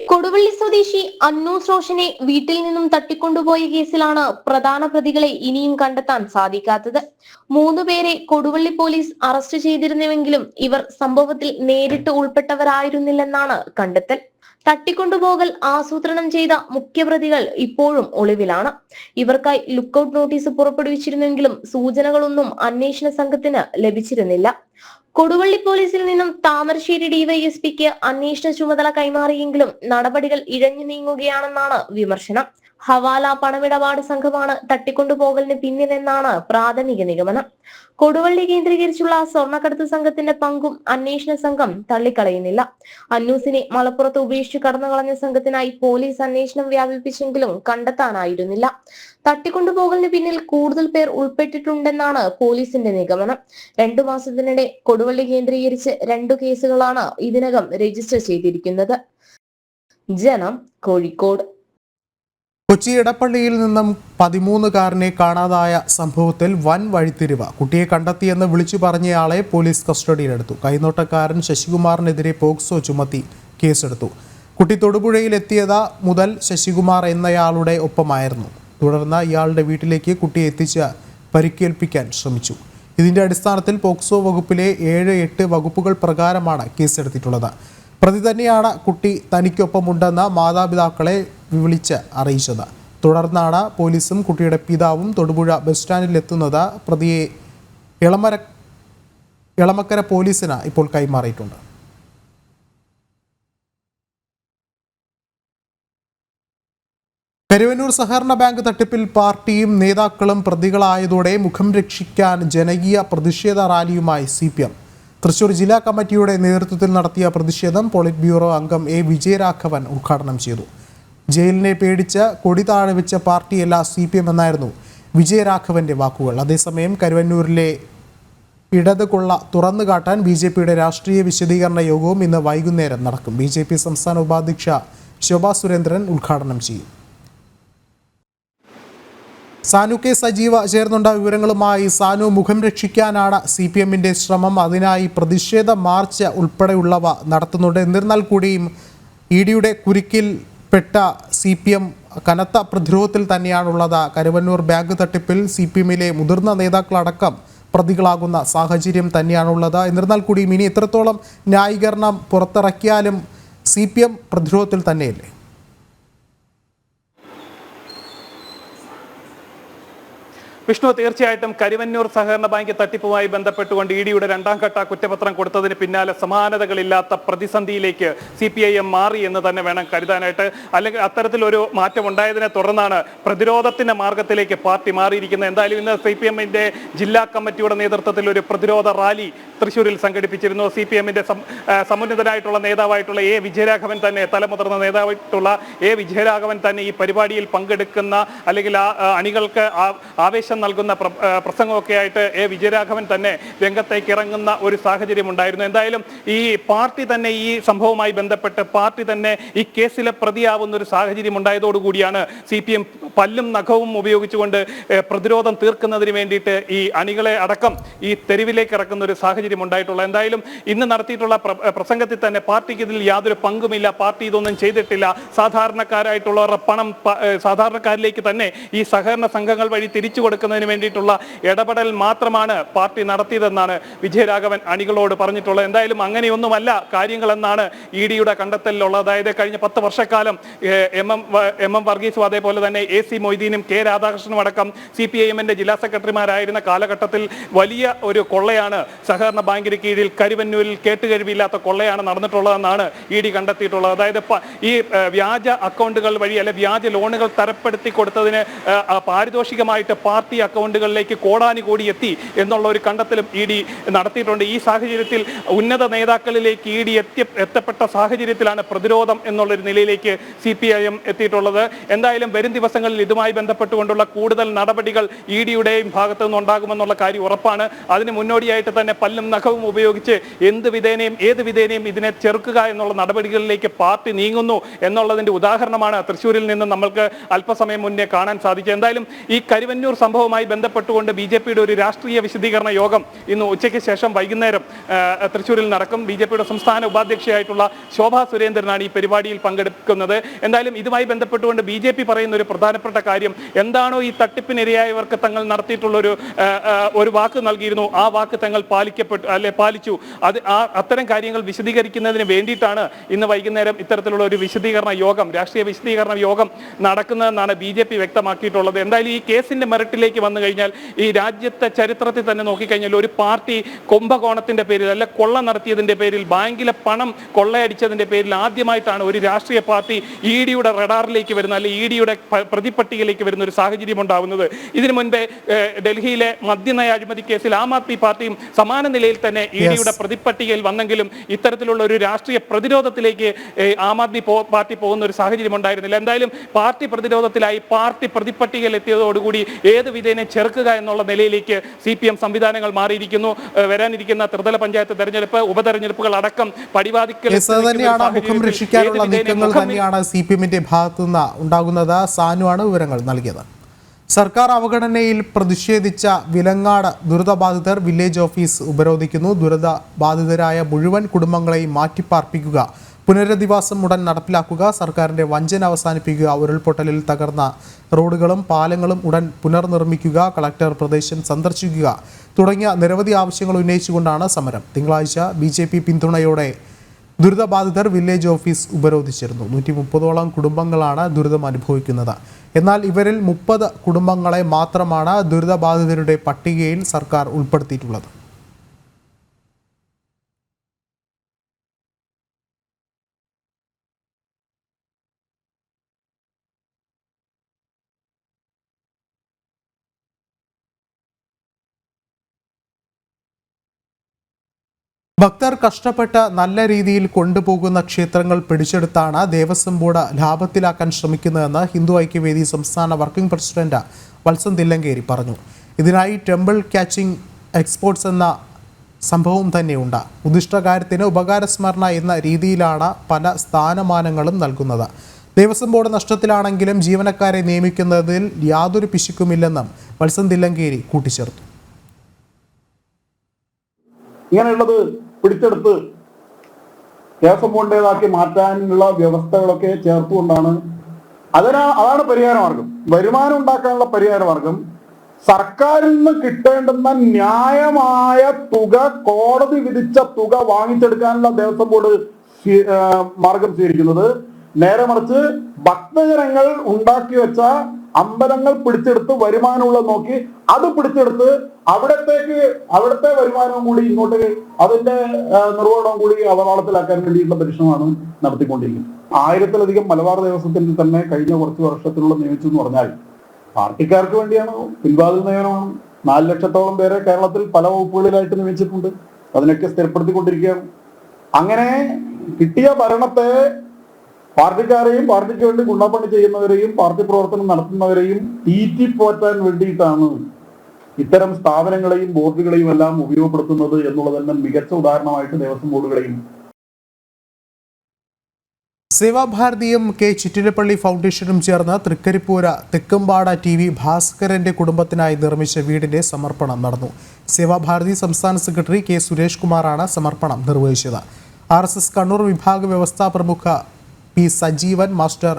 കൊടുവള്ളി സ്വദേശി അന്നൂസ് റോഷനെ വീട്ടിൽ നിന്നും തട്ടിക്കൊണ്ടുപോയ കേസിലാണ് പ്രധാന പ്രതികളെ ഇനിയും കണ്ടെത്താൻ സാധിക്കാത്തത്. 3 പേരെ കൊടുവള്ളി പോലീസ് അറസ്റ്റ് ചെയ്തിരുന്നുവെങ്കിലും ഇവർ സംഭവത്തിൽ നേരിട്ട് ഉൾപ്പെട്ടവരായിരുന്നില്ലെന്നാണ് കണ്ടെത്തൽ. തട്ടിക്കൊണ്ടുപോകൽ ആസൂത്രണം ചെയ്ത മുഖ്യപ്രതികൾ ഇപ്പോഴും ഒളിവിലാണ്. ഇവർക്കായി ലുക്കൌട്ട് നോട്ടീസ് പുറപ്പെടുവിച്ചിരുന്നെങ്കിലും സൂചനകളൊന്നും അന്വേഷണ സംഘത്തിന് ലഭിച്ചിരുന്നില്ല. കൊടുവള്ളി പോലീസിൽ നിന്നും താമരശ്ശേരി DYSPക്ക് അന്വേഷണ ചുമതല കൈമാറിയെങ്കിലും നടപടികൾ ഇഴഞ്ഞു നീങ്ങുകയാണെന്നാണ് വിമർശനം. ഹവാല പണമിടപാട് സംഘമാണ് തട്ടിക്കൊണ്ടുപോകലിന് പിന്നിലെന്നാണ് പ്രാഥമിക നിഗമനം. കൊടുവള്ളി കേന്ദ്രീകരിച്ചുള്ള സ്വർണ്ണക്കടത്ത് സംഘത്തിന്റെ പങ്കും അന്വേഷണ സംഘം തള്ളിക്കളയുന്നില്ല. അന്നൂസിനെ മലപ്പുറത്ത് ഉപേക്ഷിച്ചു കടന്നുകളഞ്ഞ സംഘത്തിനായി പോലീസ് അന്വേഷണം വ്യാപിപ്പിച്ചെങ്കിലും കണ്ടെത്താനായിരുന്നില്ല. തട്ടിക്കൊണ്ടുപോകലിന് പിന്നിൽ കൂടുതൽ പേർ ഉൾപ്പെട്ടിട്ടുണ്ടെന്നാണ് പോലീസിന്റെ നിഗമനം. 2 മാസത്തിനിടെ കൊടുവള്ളി കേന്ദ്രീകരിച്ച് 2 കേസുകളാണ് ഇതിനകം രജിസ്റ്റർ ചെയ്തിരിക്കുന്നത്. ജനം, കോഴിക്കോട്. കൊച്ചി എടപ്പള്ളിയിൽ നിന്നും 13കാരനെ കാണാതായ സംഭവത്തിൽ വൻ വഴിത്തിരിവ്. കുട്ടിയെ കണ്ടെത്തിയെന്ന് വിളിച്ചു പറഞ്ഞയാളെ പോലീസ് കസ്റ്റഡിയിലെടുത്തു. കൈനോട്ടക്കാരൻ ശശികുമാറിനെതിരെ പോക്സോ ചുമത്തി കേസെടുത്തു. കുട്ടി തൊടുപുഴയിൽ എത്തിയത് മുതൽ ശശികുമാർ എന്നയാളുടെ ഒപ്പമായിരുന്നു. തുടർന്ന് ഇയാളുടെ വീട്ടിലേക്ക് കുട്ടിയെ എത്തിച്ച് പരിക്കേൽപ്പിക്കാൻ ശ്രമിച്ചു. ഇതിന്റെ അടിസ്ഥാനത്തിൽ പോക്സോ വകുപ്പിലെ 7-8 വകുപ്പുകൾ പ്രകാരമാണ് കേസെടുത്തിട്ടുള്ളത്. പ്രതി തന്നെയാണ് കുട്ടി തനിക്കൊപ്പമുണ്ടെന്ന് മാതാപിതാക്കളെ വിളിച്ച് അറിയിച്ചത്. തുടർന്നാണ് പോലീസും കുട്ടിയുടെ പിതാവും തൊടുപുഴ ബസ് സ്റ്റാൻഡിലെത്തുന്നത്. പ്രതിയെ എളമക്കര പോലീസിന് ഇപ്പോൾ കൈമാറിയിട്ടുണ്ട്. കരുവന്നൂർ സഹകരണ ബാങ്ക് തട്ടിപ്പിൽ പാർട്ടിയും നേതാക്കളും പ്രതികളായതോടെ മുഖം രക്ഷിക്കാൻ ജനകീയ പ്രതിഷേധ റാലിയുമായി CPM. തൃശൂർ ജില്ലാ കമ്മിറ്റിയുടെ നേതൃത്വത്തിൽ നടത്തിയ പ്രതിഷേധം പോളിറ്റ് ബ്യൂറോ അംഗം എ വിജയരാഘവൻ ഉദ്ഘാടനം ചെയ്തു. ജയിലിനെ പേടിച്ച് കൊടി താഴെ വെച്ച പാർട്ടിയല്ല CPM എന്നായിരുന്നു വിജയരാഘവന്റെ വാക്കുകൾ. അതേസമയം കരുവന്നൂരിലെ ഇടത് കൊള്ള തുറന്നുകാട്ടാൻ BJPയുടെ രാഷ്ട്രീയ വിശദീകരണ യോഗവും ഇന്ന് വൈകുന്നേരം നടക്കും. BJP സംസ്ഥാന ഉപാധ്യക്ഷ ശോഭാ സുരേന്ദ്രൻ ഉദ്ഘാടനം ചെയ്യും. സാനു കെ സജീവ ചേർന്നുണ്ട വിവരങ്ങളുമായി. സാനു, മുഖം രക്ഷിക്കാനാണ് CPMന്റെ ശ്രമം. അതിനായി പ്രതിഷേധ മാർച്ച് ഉൾപ്പെടെയുള്ളവ നടത്തുന്നുണ്ട്. എന്നിരുന്നാൽ കൂടിയും EDയുടെ കുരുക്കിൽ പെട്ട CPM കനത്ത പ്രതിരോധത്തിൽ തന്നെയാണുള്ളത്. കരുവന്നൂർ ബാങ്ക് തട്ടിപ്പിൽ CPMലെ മുതിർന്ന നേതാക്കളടക്കം പ്രതികളാകുന്ന സാഹചര്യം തന്നെയാണുള്ളത്. എന്നിരുന്നാൽ കൂടിയും ഇനി എത്രത്തോളം ന്യായീകരണം പുറത്തിറക്കിയാലും CPM പ്രതിരോധത്തിൽ തന്നെയല്ലേ? വിഷ്ണു, തീർച്ചയായിട്ടും കരുവന്നൂർ സഹകരണ ബാങ്ക് തട്ടിപ്പുമായി ബന്ധപ്പെട്ടുകൊണ്ട് EDയുടെ രണ്ടാം ഘട്ട കുറ്റപത്രം കൊടുത്തതിന് പിന്നാലെ സമാനതകളില്ലാത്ത പ്രതിസന്ധിയിലേക്ക് CPIM മാറി എന്ന് തന്നെ വേണം കരുതാനായിട്ട്. അല്ലെങ്കിൽ അത്തരത്തിലൊരു മാറ്റം ഉണ്ടായതിനെ തുടർന്നാണ് പ്രതിരോധത്തിന്റെ മാർഗത്തിലേക്ക് പാർട്ടി മാറിയിരിക്കുന്നത്. എന്തായാലും ഇന്ന് CPMന്റെ ജില്ലാ കമ്മിറ്റിയുടെ നേതൃത്വത്തിൽ ഒരു പ്രതിരോധ റാലി തൃശ്ശൂരിൽ സംഘടിപ്പിച്ചിരുന്നു. CPMന്റെ സമുന്നതനായിട്ടുള്ള നേതാവായിട്ടുള്ള എ വിജയരാഘവൻ തന്നെ, തലമുതിർന്ന നേതാവായിട്ടുള്ള എ വിജയരാഘവൻ തന്നെ ഈ പരിപാടിയിൽ പങ്കെടുക്കുന്ന അല്ലെങ്കിൽ ആ അണികൾക്ക് ആവേശം നൽകുന്ന പ്രസംഗമൊക്കെ ആയിട്ട് എ വിജയരാഘവൻ തന്നെ രംഗത്തേക്ക് ഇറങ്ങുന്ന ഒരു സാഹചര്യം ഉണ്ടായിരുന്നു. എന്തായാലും ഈ പാർട്ടി തന്നെ ഈ സംഭവവുമായി ബന്ധപ്പെട്ട് പാർട്ടി തന്നെ ഈ കേസിലെ പ്രതിയാവുന്ന ഒരു സാഹചര്യം ഉണ്ടായതോടുകൂടിയാണ് CPM പല്ലും നഖവും ഉപയോഗിച്ചുകൊണ്ട് പ്രതിരോധം തീർക്കുന്നതിന് വേണ്ടിയിട്ട് ഈ അണികളെ അടക്കം ഈ തെരുവിലേക്ക് ഇറക്കുന്ന ഒരു സാഹചര്യം ഉണ്ടായിട്ടുള്ളത്. എന്തായാലും ഇന്ന് നടത്തിയിട്ടുള്ള പ്രസംഗത്തിൽ തന്നെ പാർട്ടിക്ക് ഇതിൽ യാതൊരു പങ്കുമില്ല, പാർട്ടി ഇതൊന്നും ചെയ്തിട്ടില്ല, സാധാരണക്കാരായിട്ടുള്ളവരുടെ പണം സാധാരണക്കാരിലേക്ക് തന്നെ ഈ സഹകരണ സംഘങ്ങൾ വഴി തിരിച്ചു കൊടുക്കുന്നതിന് വേണ്ടിയിട്ടുള്ള ഇടപെടൽ മാത്രമാണ് പാർട്ടി നടത്തിയതെന്നാണ് വിജയരാഘവൻ അണികളോട് പറഞ്ഞിട്ടുള്ളത്. എന്തായാലും അങ്ങനെയൊന്നുമല്ല കാര്യങ്ങളെന്നാണ് EDയുടെ കണ്ടെത്തലിലുള്ളത്. അതായത് കഴിഞ്ഞ 10 വർഷക്കാലം എം വർഗീസും അതേപോലെ തന്നെ AC മൊയ്തീനും K രാധാകൃഷ്ണനും അടക്കം CPIMന്റെ ജില്ലാ സെക്രട്ടറിമാരായിരുന്ന കാലഘട്ടത്തിൽ വലിയ ഒരു കൊള്ളയാണ് സഹകരണ ബാങ്കിന് കീഴിൽ കരുവന്നൂരിൽ കേട്ടുകഴിവില്ലാത്ത കൊള്ളയാണ് നടന്നിട്ടുള്ളതെന്നാണ് ED കണ്ടെത്തിയിട്ടുള്ളത്. അതായത് ഈ വ്യാജ അക്കൗണ്ടുകൾ വഴി അല്ലെ വ്യാജ ലോണുകൾ തരപ്പെടുത്തി കൊടുത്തതിന് പാരിതോഷികമായിട്ട് പാർട്ടി അക്കൗണ്ടുകളിലേക്ക് കോടാനുകോടി എത്തി എന്നുള്ള ഒരു കണ്ടെത്തലും ED നടത്തിയിട്ടുണ്ട്. ഈ സാഹചര്യത്തിൽ ഉന്നത നേതാക്കളിലേക്ക് ED എത്തപ്പെട്ട സാഹചര്യത്തിലാണ് പ്രതിരോധം എന്നുള്ളൊരു നിലയിലേക്ക് CPIM എത്തിയിട്ടുള്ളത്. എന്തായാലും വരും ദിവസങ്ങളിൽ ഇതുമായി ബന്ധപ്പെട്ടുകൊണ്ടുള്ള കൂടുതൽ നടപടികൾ EDയുടെയും ഭാഗത്തു നിന്നുണ്ടാകുമെന്നുള്ള കാര്യം ഉറപ്പാണ്. അതിന് മുന്നോടിയായിട്ട് തന്നെ പല്ലും നഖവും ഉപയോഗിച്ച് ഏത് വിധേനയും ഇതിനെ ചെറുക്കുക എന്നുള്ള നടപടികളിലേക്ക് പാർട്ടി നീങ്ങുന്നു എന്നുള്ളതിന്റെ ഉദാഹരണമാണ് തൃശ്ശൂരിൽ നിന്ന് നമ്മൾക്ക് അല്പസമയം മുന്നേ കാണാൻ സാധിച്ചത്. എന്തായാലും ഈ കരുവന്നൂർ സംഭവവുമായി ബന്ധപ്പെട്ടുകൊണ്ട് BJPയുടെ ഒരു രാഷ്ട്രീയ വിശദീകരണ യോഗം ഇന്ന് ഉച്ചയ്ക്ക് ശേഷം വൈകുന്നേരം തൃശ്ശൂരിൽ നടക്കും. BJPയുടെ സംസ്ഥാന ഉപാധ്യക്ഷയായിട്ടുള്ള ശോഭാ സുരേന്ദ്രനാണ് ഈ പരിപാടിയിൽ പങ്കെടുക്കുന്നത്. എന്തായാലും ഇതുമായി ബന്ധപ്പെട്ടുകൊണ്ട് BJP പറയുന്ന ഒരു പ്രധാനപ്പെട്ട കാര്യം എന്താണോ ഈ തട്ടിപ്പിനിരയായവർക്ക് തങ്ങൾ നടത്തിയിട്ടുള്ള ഒരു വാക്ക് നൽകിയിരുന്നു, ആ വാക്ക് തങ്ങൾ പാലിച്ചു. അത്തരം കാര്യങ്ങൾ വിശദീകരിക്കുന്നതിന് വേണ്ടിയിട്ടാണ് ഇന്ന് വൈകുന്നേരം ഇത്തരത്തിലുള്ള ഒരു രാഷ്ട്രീയ വിശദീകരണ യോഗം നടക്കുന്നതെന്നാണ് BJP വ്യക്തമാക്കിയിട്ടുള്ളത്. എന്തായാലും ഈ കേസിന്റെ മെറിറ്റിലേക്ക് വന്നു കഴിഞ്ഞാൽ ഈ രാജ്യത്തെ ചരിത്രത്തിൽ തന്നെ നോക്കിക്കഴിഞ്ഞാൽ ഒരു പാർട്ടി കുംഭകോണത്തിന്റെ പേരിൽ അല്ല കൊള്ള നടത്തിയതിന്റെ പേരിൽ ബാങ്കിലെ പണം കൊള്ളയടിച്ചതിന്റെ പേരിൽ ആദ്യമായിട്ടാണ് ഒരു രാഷ്ട്രീയ പാർട്ടി EDയുടെ റഡാറിലേക്ക് വരുന്ന അല്ലെങ്കിൽ EDയുടെ പ്രതിപട്ടികയിലേക്ക് വരുന്ന ഒരു സാഹചര്യം ഉണ്ടാവുന്നത്. ഇതിനു മുൻപേ ഡൽഹിയിലെ മദ്യനയ അഴിമതി കേസിൽ ആം ആദ്മി പാർട്ടിയും സമാന നിലയിൽ തന്നെ EDയുടെ പ്രതിപട്ടികയിൽ വന്നെങ്കിലും ഇത്തരത്തിലുള്ള ഒരു രാഷ്ട്രീയ പ്രതിരോധത്തിലേക്ക് ആം ആദ്മി പാർട്ടി പോകുന്ന ഒരു സാഹചര്യം ഉണ്ടായിരുന്നില്ല. എന്തായാലും പാർട്ടി പ്രതിരോധത്തിലായി പാർട്ടി പ്രതിപട്ടികയിൽ എത്തിയതോടുകൂടി ഏത് വിധേനെ ചെറുക്കുക എന്നുള്ള നിലയിലേക്ക് CPM സംവിധാനങ്ങൾ മാറിയിരിക്കുന്നു. വരാനിരിക്കുന്ന ത്രിതല പഞ്ചായത്ത് തെരഞ്ഞെടുപ്പ്, ഉപതെരഞ്ഞെടുപ്പുകൾ അടക്കം പടിവാദിക്കൽ മുഖം രക്ഷിക്കാനുള്ള നീക്കങ്ങൾ തന്നെയാണ് CPMന്റെ ഭാഗത്തുനിന്ന് ഉണ്ടാകുന്നത്. സാനുവാണ് വിവരങ്ങൾ നൽകിയത്. സർക്കാർ അവഗണനയിൽ പ്രതിഷേധിച്ച വിലങ്ങാട് ദുരിതബാധിതർ വില്ലേജ് ഓഫീസ് ഉപരോധിക്കുന്നു. ദുരിതബാധിതരായ മുഴുവൻ കുടുംബങ്ങളെയും മാറ്റിപ്പാർപ്പിക്കുക, പുനരധിവാസം ഉടൻ നടപ്പിലാക്കുക, സർക്കാരിന്റെ വഞ്ചന അവസാനിപ്പിക്കുക, ഉരുൾപൊട്ടലിൽ തകർന്ന റോഡുകളും പാലങ്ങളും ഉടൻ പുനർനിർമ്മിക്കുക, കളക്ടർ പ്രദേശം സന്ദർശിക്കുക തുടങ്ങിയ നിരവധി ആവശ്യങ്ങൾ ഉന്നയിച്ചുകൊണ്ടാണ് സമരം. തിങ്കളാഴ്ച BJP പിന്തുണയോടെ ദുരിതബാധിതർ വില്ലേജ് ഓഫീസ് ഉപരോധിച്ചിരുന്നു. 130ഓളം കുടുംബങ്ങളാണ് ദുരിതം അനുഭവിക്കുന്നത്. എന്നാൽ ഇവരിൽ 30 കുടുംബങ്ങളെ മാത്രമാണ് ദുരിതബാധിതരുടെ പട്ടികയിൽ സർക്കാർ ഉൾപ്പെടുത്തിയിട്ടുള്ളത്. ഭക്തർ കഷ്ടപ്പെട്ട് നല്ല രീതിയിൽ കൊണ്ടുപോകുന്ന ക്ഷേത്രങ്ങൾ പിടിച്ചെടുത്താണ് ദേവസ്വം ബോർഡ് ലാഭത്തിലാക്കാൻ ശ്രമിക്കുന്നതെന്ന് ഹിന്ദു ഐക്യവേദി സംസ്ഥാന വർക്കിംഗ് പ്രസിഡന്റ് വത്സൻ തില്ലങ്കേരി പറഞ്ഞു. ഇതിനായി ടെമ്പിൾ ക്യാച്ചിംഗ് എക്സ്പോർട്സ് എന്ന സംഭവം തന്നെയുണ്ട്. ഉദ്ദിഷ്ടകാര്യത്തിന് ഉപകാരസ്മരണ എന്ന രീതിയിലാണ് പല സ്ഥാനമാനങ്ങളും നൽകുന്നത്. ദേവസ്വം ബോർഡ് നഷ്ടത്തിലാണെങ്കിലും ജീവനക്കാരെ നിയമിക്കുന്നതിൽ യാതൊരു പിശുക്കുമില്ലെന്നും വത്സൻ തില്ലങ്കേരി കൂട്ടിച്ചേർത്തു. ഇങ്ങനെയുള്ളത് പിടിച്ചെടുത്ത് ദേവസ്വം ബോർഡിൻ്റെതാക്കി മാറ്റാനുള്ള വ്യവസ്ഥകളൊക്കെ ചേർത്തുകൊണ്ടാണ് അതാണ് പരിഹാരമാർഗം. വരുമാനം ഉണ്ടാക്കാനുള്ള പരിഹാരമാർഗം സർക്കാരിൽ നിന്ന് കിട്ടേണ്ടുന്ന ന്യായമായ തുക, കോടതി വിധിച്ച തുക വാങ്ങിച്ചെടുക്കാനുള്ള ദേവസ്വം ബോർഡ് മാർഗം സ്വീകരിക്കുന്നത്. നേരെ മറിച്ച് ഭക്തജനങ്ങൾ ഉണ്ടാക്കി വെച്ച അമ്പലങ്ങൾ പിടിച്ചെടുത്ത് വരുമാനമുള്ളത് നോക്കി അത് പിടിച്ചെടുത്ത് അവിടത്തെ വരുമാനവും കൂടി ഇങ്ങോട്ട് അതിന്റെ നിർവഹണവും കൂടി അവതാളത്തിലാക്കാൻ വേണ്ടിയിട്ടുള്ള പരിശ്രമമാണ് നടത്തിക്കൊണ്ടിരിക്കുന്നത്. 1000-ലധികം മലബാർ ദേവസ്വത്തിൽ തന്നെ കഴിഞ്ഞ കുറച്ച് വർഷത്തിലുള്ള നിയമിച്ചു എന്ന് പറഞ്ഞാൽ പാർട്ടിക്കാർക്ക് വേണ്ടിയാണ്, പിൻവാതിൽ നിയമനമാണ്. 4 ലക്ഷത്തോളം പേരെ കേരളത്തിൽ പല വകുപ്പുകളിലായിട്ട് നിയമിച്ചിട്ടുണ്ട്. അതിനൊക്കെ സ്ഥിരപ്പെടുത്തിക്കൊണ്ടിരിക്കുകയാണ്. അങ്ങനെ കിട്ടിയ ഭരണത്തെ പാർട്ടിക്കാരെയും പാർട്ടിക്ക് വേണ്ടി ഗുണ്ടപ്പണി ചെയ്യുന്നവരെയും പാർട്ടി പ്രവർത്തനം നടത്തുന്നവരെയും തീറ്റിപ്പോറ്റാൻ വേണ്ടിയിട്ടാണ് ഇത്തരം സ്ഥാപനങ്ങളെയും ബോർഡുകളെയും എല്ലാം ഉപയോഗപ്പെടുത്തുന്നത് എന്നുള്ളത് തന്നെ മികച്ച ഉദാഹരണമായിട്ട് ദേവസ്വം ബോർഡുകളെയും. സേവാഭാരതിയും കെ ചിറ്റിലപ്പള്ളി ഫൗണ്ടേഷനും ചേർന്ന് തൃക്കരിപ്പൂര തെക്കുംപാട TV ഭാസ്കരന്റെ കുടുംബത്തിനായി നിർമ്മിച്ച വീടിന്റെ സമർപ്പണം നടന്നു. സേവാഭാരതി സംസ്ഥാന സെക്രട്ടറി കെ സുരേഷ് കുമാറാണ് സമർപ്പണം നിർവഹിച്ചത്. RSS കണ്ണൂർ വിഭാഗ വ്യവസ്ഥാ പ്രമുഖ പി സജീവൻ മാസ്റ്റർ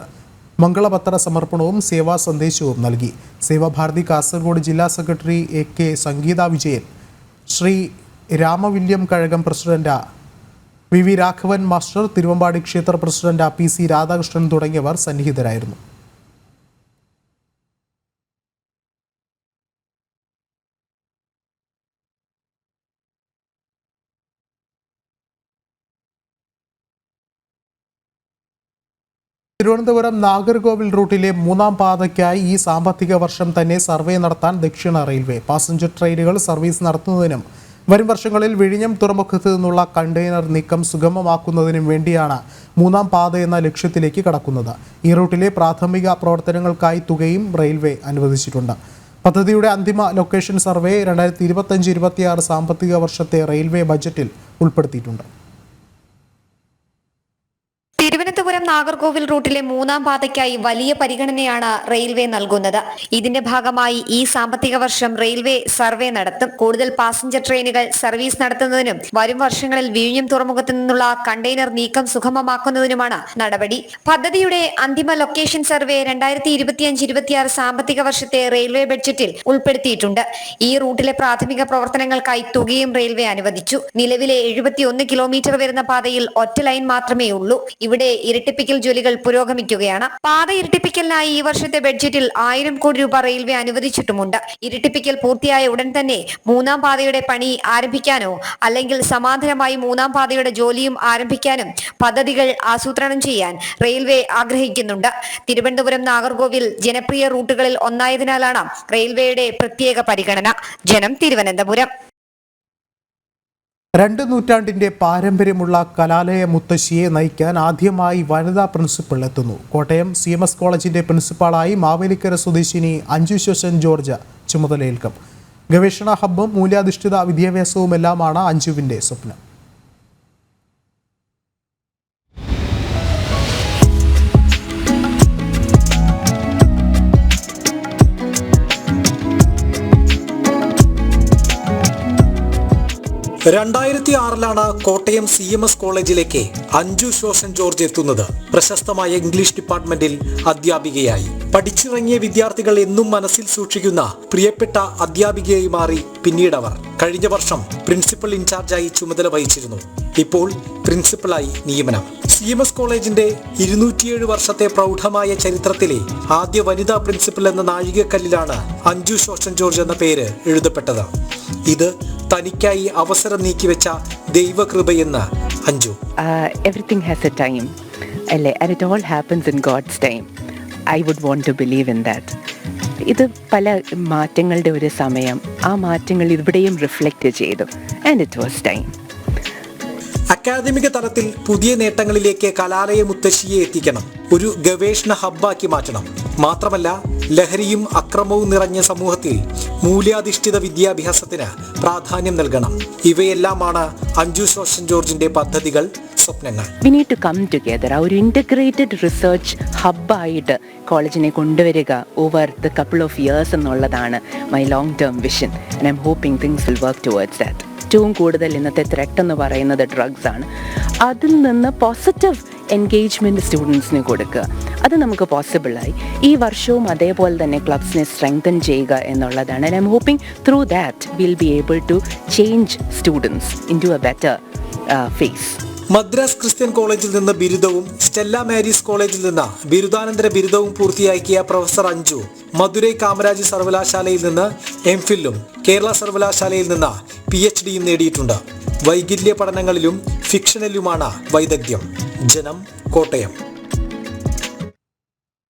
മംഗളപത്ര സമർപ്പണവും സേവാ സന്ദേശവും നൽകി. സേവാഭാരതി കാസർഗോഡ് ജില്ലാ secretary AK Sangeetha Vijayan, Sree Ramavilyam Kazhakam president VV Raghavan master, Thiruvambadi ക്ഷേത്ര പ്രസിഡന്റ് PC രാധാകൃഷ്ണൻ തുടങ്ങിയവർ സന്നിഹിതരായിരുന്നു. തിരുവനന്തപുരം നാഗർകോവിൽ റൂട്ടിലെ 3ാം പാതയ്ക്കായി ഈ സാമ്പത്തിക വർഷം തന്നെ സർവേ നടത്താൻ ദക്ഷിണ റെയിൽവേ പാസഞ്ചർ ട്രെയിനുകൾ സർവീസ് നടത്തുന്നതിനും വരും വർഷങ്ങളിൽ വിഴിഞ്ഞം തുറമുഖത്ത് നിന്നുള്ള കണ്ടെയ്നർ നീക്കം സുഗമമാക്കുന്നതിനും വേണ്ടിയാണ് 3ാം പാത എന്ന ലക്ഷ്യത്തിലേക്ക് കടക്കുന്നത്. ഈ റൂട്ടിലെ പ്രാഥമിക പ്രവർത്തനങ്ങൾക്കായി തുകയും റെയിൽവേ അനുവദിച്ചിട്ടുണ്ട്. പദ്ധതിയുടെ അന്തിമ ലൊക്കേഷൻ സർവേ 2025-26 സാമ്പത്തിക വർഷത്തെ റെയിൽവേ ബജറ്റിൽ ഉൾപ്പെടുത്തിയിട്ടുണ്ട്. തിരുവനന്തപുരം നാഗർകോവിൽ റൂട്ടിലെ 3ാം പാതയ്ക്കായി വലിയ പരിഗണനയാണ് റെയിൽവേ നൽകുന്നത്. ഇതിന്റെ ഭാഗമായി ഈ സാമ്പത്തിക വർഷം റെയിൽവേ സർവേ നടത്തും. കൂടുതൽ പാസഞ്ചർ ട്രെയിനുകൾ സർവീസ് നടത്തുന്നതിനും വരും വർഷങ്ങളിൽ വിഴിഞ്ഞം തുറമുഖത്തു നിന്നുള്ള കണ്ടെയ്നർ നീക്കം സുഗമമാക്കുന്നതിനുമാണ് നടപടി. പദ്ധതിയുടെ അന്തിമ ലൊക്കേഷൻ സർവേ 2025-26 സാമ്പത്തിക വർഷത്തെ റെയിൽവേ ബഡ്ജറ്റിൽ ഉൾപ്പെടുത്തിയിട്ടുണ്ട്. ഈ റൂട്ടിലെ പ്രാഥമിക പ്രവർത്തനങ്ങൾക്കായി തുകയും റെയിൽവേ അനുവദിച്ചു. നിലവിലെ 71 കിലോമീറ്റർ വരുന്ന പാതയിൽ ഒറ്റ ലൈൻ മാത്രമേ ഉള്ളൂ. ഇവിടെ ഇരട്ടിപ്പിക്കൽ ജോലികൾ പുരോഗമിക്കുകയാണ്. പാത ഇരട്ടിപ്പിക്കലിനായി ഈ വർഷത്തെ ബഡ്ജറ്റിൽ 1000 കോടി രൂപ റെയിൽവേ അനുവദിച്ചിട്ടുമുണ്ട്. ഇരട്ടിപ്പിക്കൽ പൂർത്തിയായ ഉടൻ തന്നെ 3ാം പാതയുടെ പണി ആരംഭിക്കാനോ അല്ലെങ്കിൽ സമാന്തരമായി 3ാം പാതയുടെ ജോലിയും ആരംഭിക്കാനും പദ്ധതികൾ ആസൂത്രണം ചെയ്യാൻ റെയിൽവേ ആഗ്രഹിക്കുന്നുണ്ട്. തിരുവനന്തപുരം നാഗർകോവിൽ ജനപ്രിയ റൂട്ടുകളിൽ ഒന്നായതിനാലാണ് റെയിൽവേയുടെ പ്രത്യേക പരിഗണന. ജനം, തിരുവനന്തപുരം. 2 നൂറ്റാണ്ടിന്റെ പാരമ്പര്യമുള്ള കലാലയ മുത്തശ്ശിയെ നയിക്കാൻ ആദ്യമായി വനിതാ പ്രിൻസിപ്പൽ എത്തുന്നു. കോട്ടയം CMS കോളേജിന്റെ പ്രിൻസിപ്പാളായി മാവേലിക്കര സ്വദേശിനി അഞ്ജു ശോശൻ ജോർജ് ചുമതലയേൽക്കും. ഗവേഷണ ഹബ്ബും മൂല്യാധിഷ്ഠിത വിദ്യാഭ്യാസവുമെല്ലാമാണ് അഞ്ജുവിന്റെ സ്വപ്നം. ലാണ് കോട്ടയം CMS കോളേജിലേക്ക് അഞ്ജു ശോശൻ ജോർജ് എത്തുന്നത്. പ്രശസ്തമായ ഇംഗ്ലീഷ് ഡിപ്പാർട്ട്മെന്റിൽ അധ്യാപികയായി. പഠിച്ചിറങ്ങിയ വിദ്യാർത്ഥികൾ എന്നും മനസ്സിൽ സൂക്ഷിക്കുന്ന പ്രിയപ്പെട്ട അധ്യാപികയായി മാറി. പിന്നീടവർ കഴിഞ്ഞ വർഷം പ്രിൻസിപ്പൽ ഇൻചാർജായി ചുമതല വഹിച്ചിരുന്നു. ഇപ്പോൾ പ്രിൻസിപ്പലായി നിയമനം. CMS കോളേജിന്റെ 207 വർഷത്തെ പ്രൗഢമായ ചരിത്രത്തിലെ ആദ്യ വനിതാ പ്രിൻസിപ്പൽ എന്ന നാഴികക്കല്ലിലാണ് അഞ്ജു ശോശൻ ജോർജ് എന്ന പേര് എഴുതപ്പെട്ടത്. ഇത് തനിക്കായി അവസരം നീക്കിവെച്ച ദൈവകൃപയെന്ന് Anju. Everything has a time, and it all happens in God's time. I would want to believe in that. ഇത് പല മാറ്റങ്ങളുടെ ഒരു സമയം. ആ മാറ്റങ്ങൾ ഇവിടെയും റിഫ്ലക്റ്റ് ചെയ്തു. And it was time. അക്കാദമിക തലത്തിൽ പുതിയ നേട്ടങ്ങളിലേക്ക് കലാലയ മുത്തശ്ശിയെ എത്തിക്കണം. ഒരു ഗവേഷണ ഹബ്ബാക്കി മാറ്റണം. മാത്രമല്ല, ലഹരിയും അക്രമവും നിറഞ്ഞ സമൂഹത്തിൽ മൂല്യാധിഷ്ഠിത വിദ്യാഭ്യാസത്തിന് പ്രാധാന്യം നൽകണം. ഇവയെല്ലാമാണ് അഞ്ജു ശോഷൻ ജോർജിന്റെ പദ്ധതികൾ, സ്വപ്നങ്ങൾ. We need to come together. ഒരു ഇൻ്റഗ്രേറ്റഡ് റിസർച്ച് ഹബ്ബായിട്ട് കോളേജിനെ കൊണ്ടുവരിക over the couple of years എന്നുള്ളതാണ് my long term vision. And I M hoping things will work towards that. ഏറ്റവും കൂടുതൽ ഇന്നത്തെ ത്രെറ്റ് എന്ന് പറയുന്നത് ഡ്രഗ്സ് ആണ്. അതിൽ നിന്ന് പോസിറ്റീവ് എൻഗേജ്മെൻറ്റ് സ്റ്റുഡൻസിന് കൊടുക്കുക, അത് നമുക്ക് പോസിബിളായി. ഈ വർഷവും അതേപോലെ തന്നെ ക്ലബ്സിനെ സ്ട്രെങ്തൻ ചെയ്യുക എന്നുള്ളതാണ്. And I M hoping through that will be able to change students into a better phase. Madras Christian കോളേജിൽ നിന്ന് ബിരുദവും സ്റ്റെല്ല മാരീസ് കോളേജിൽ നിന്ന് ബിരുദാനന്തര ബിരുദവും പൂർത്തിയാക്കിയ പ്രൊഫസർ അഞ്ജു മധുരൈ കാമരാജ് സർവകലാശാലയിൽ നിന്ന് എംഫിലും കേരള സർവകലാശാലയിൽ നിന്ന് PhDയും നേടിയിട്ടുണ്ട്. വൈകല്യ പഠനങ്ങളിലും ഫിക്ഷനിലുമാണ് വൈദഗ്ധ്യം. ജനം, കോട്ടയം.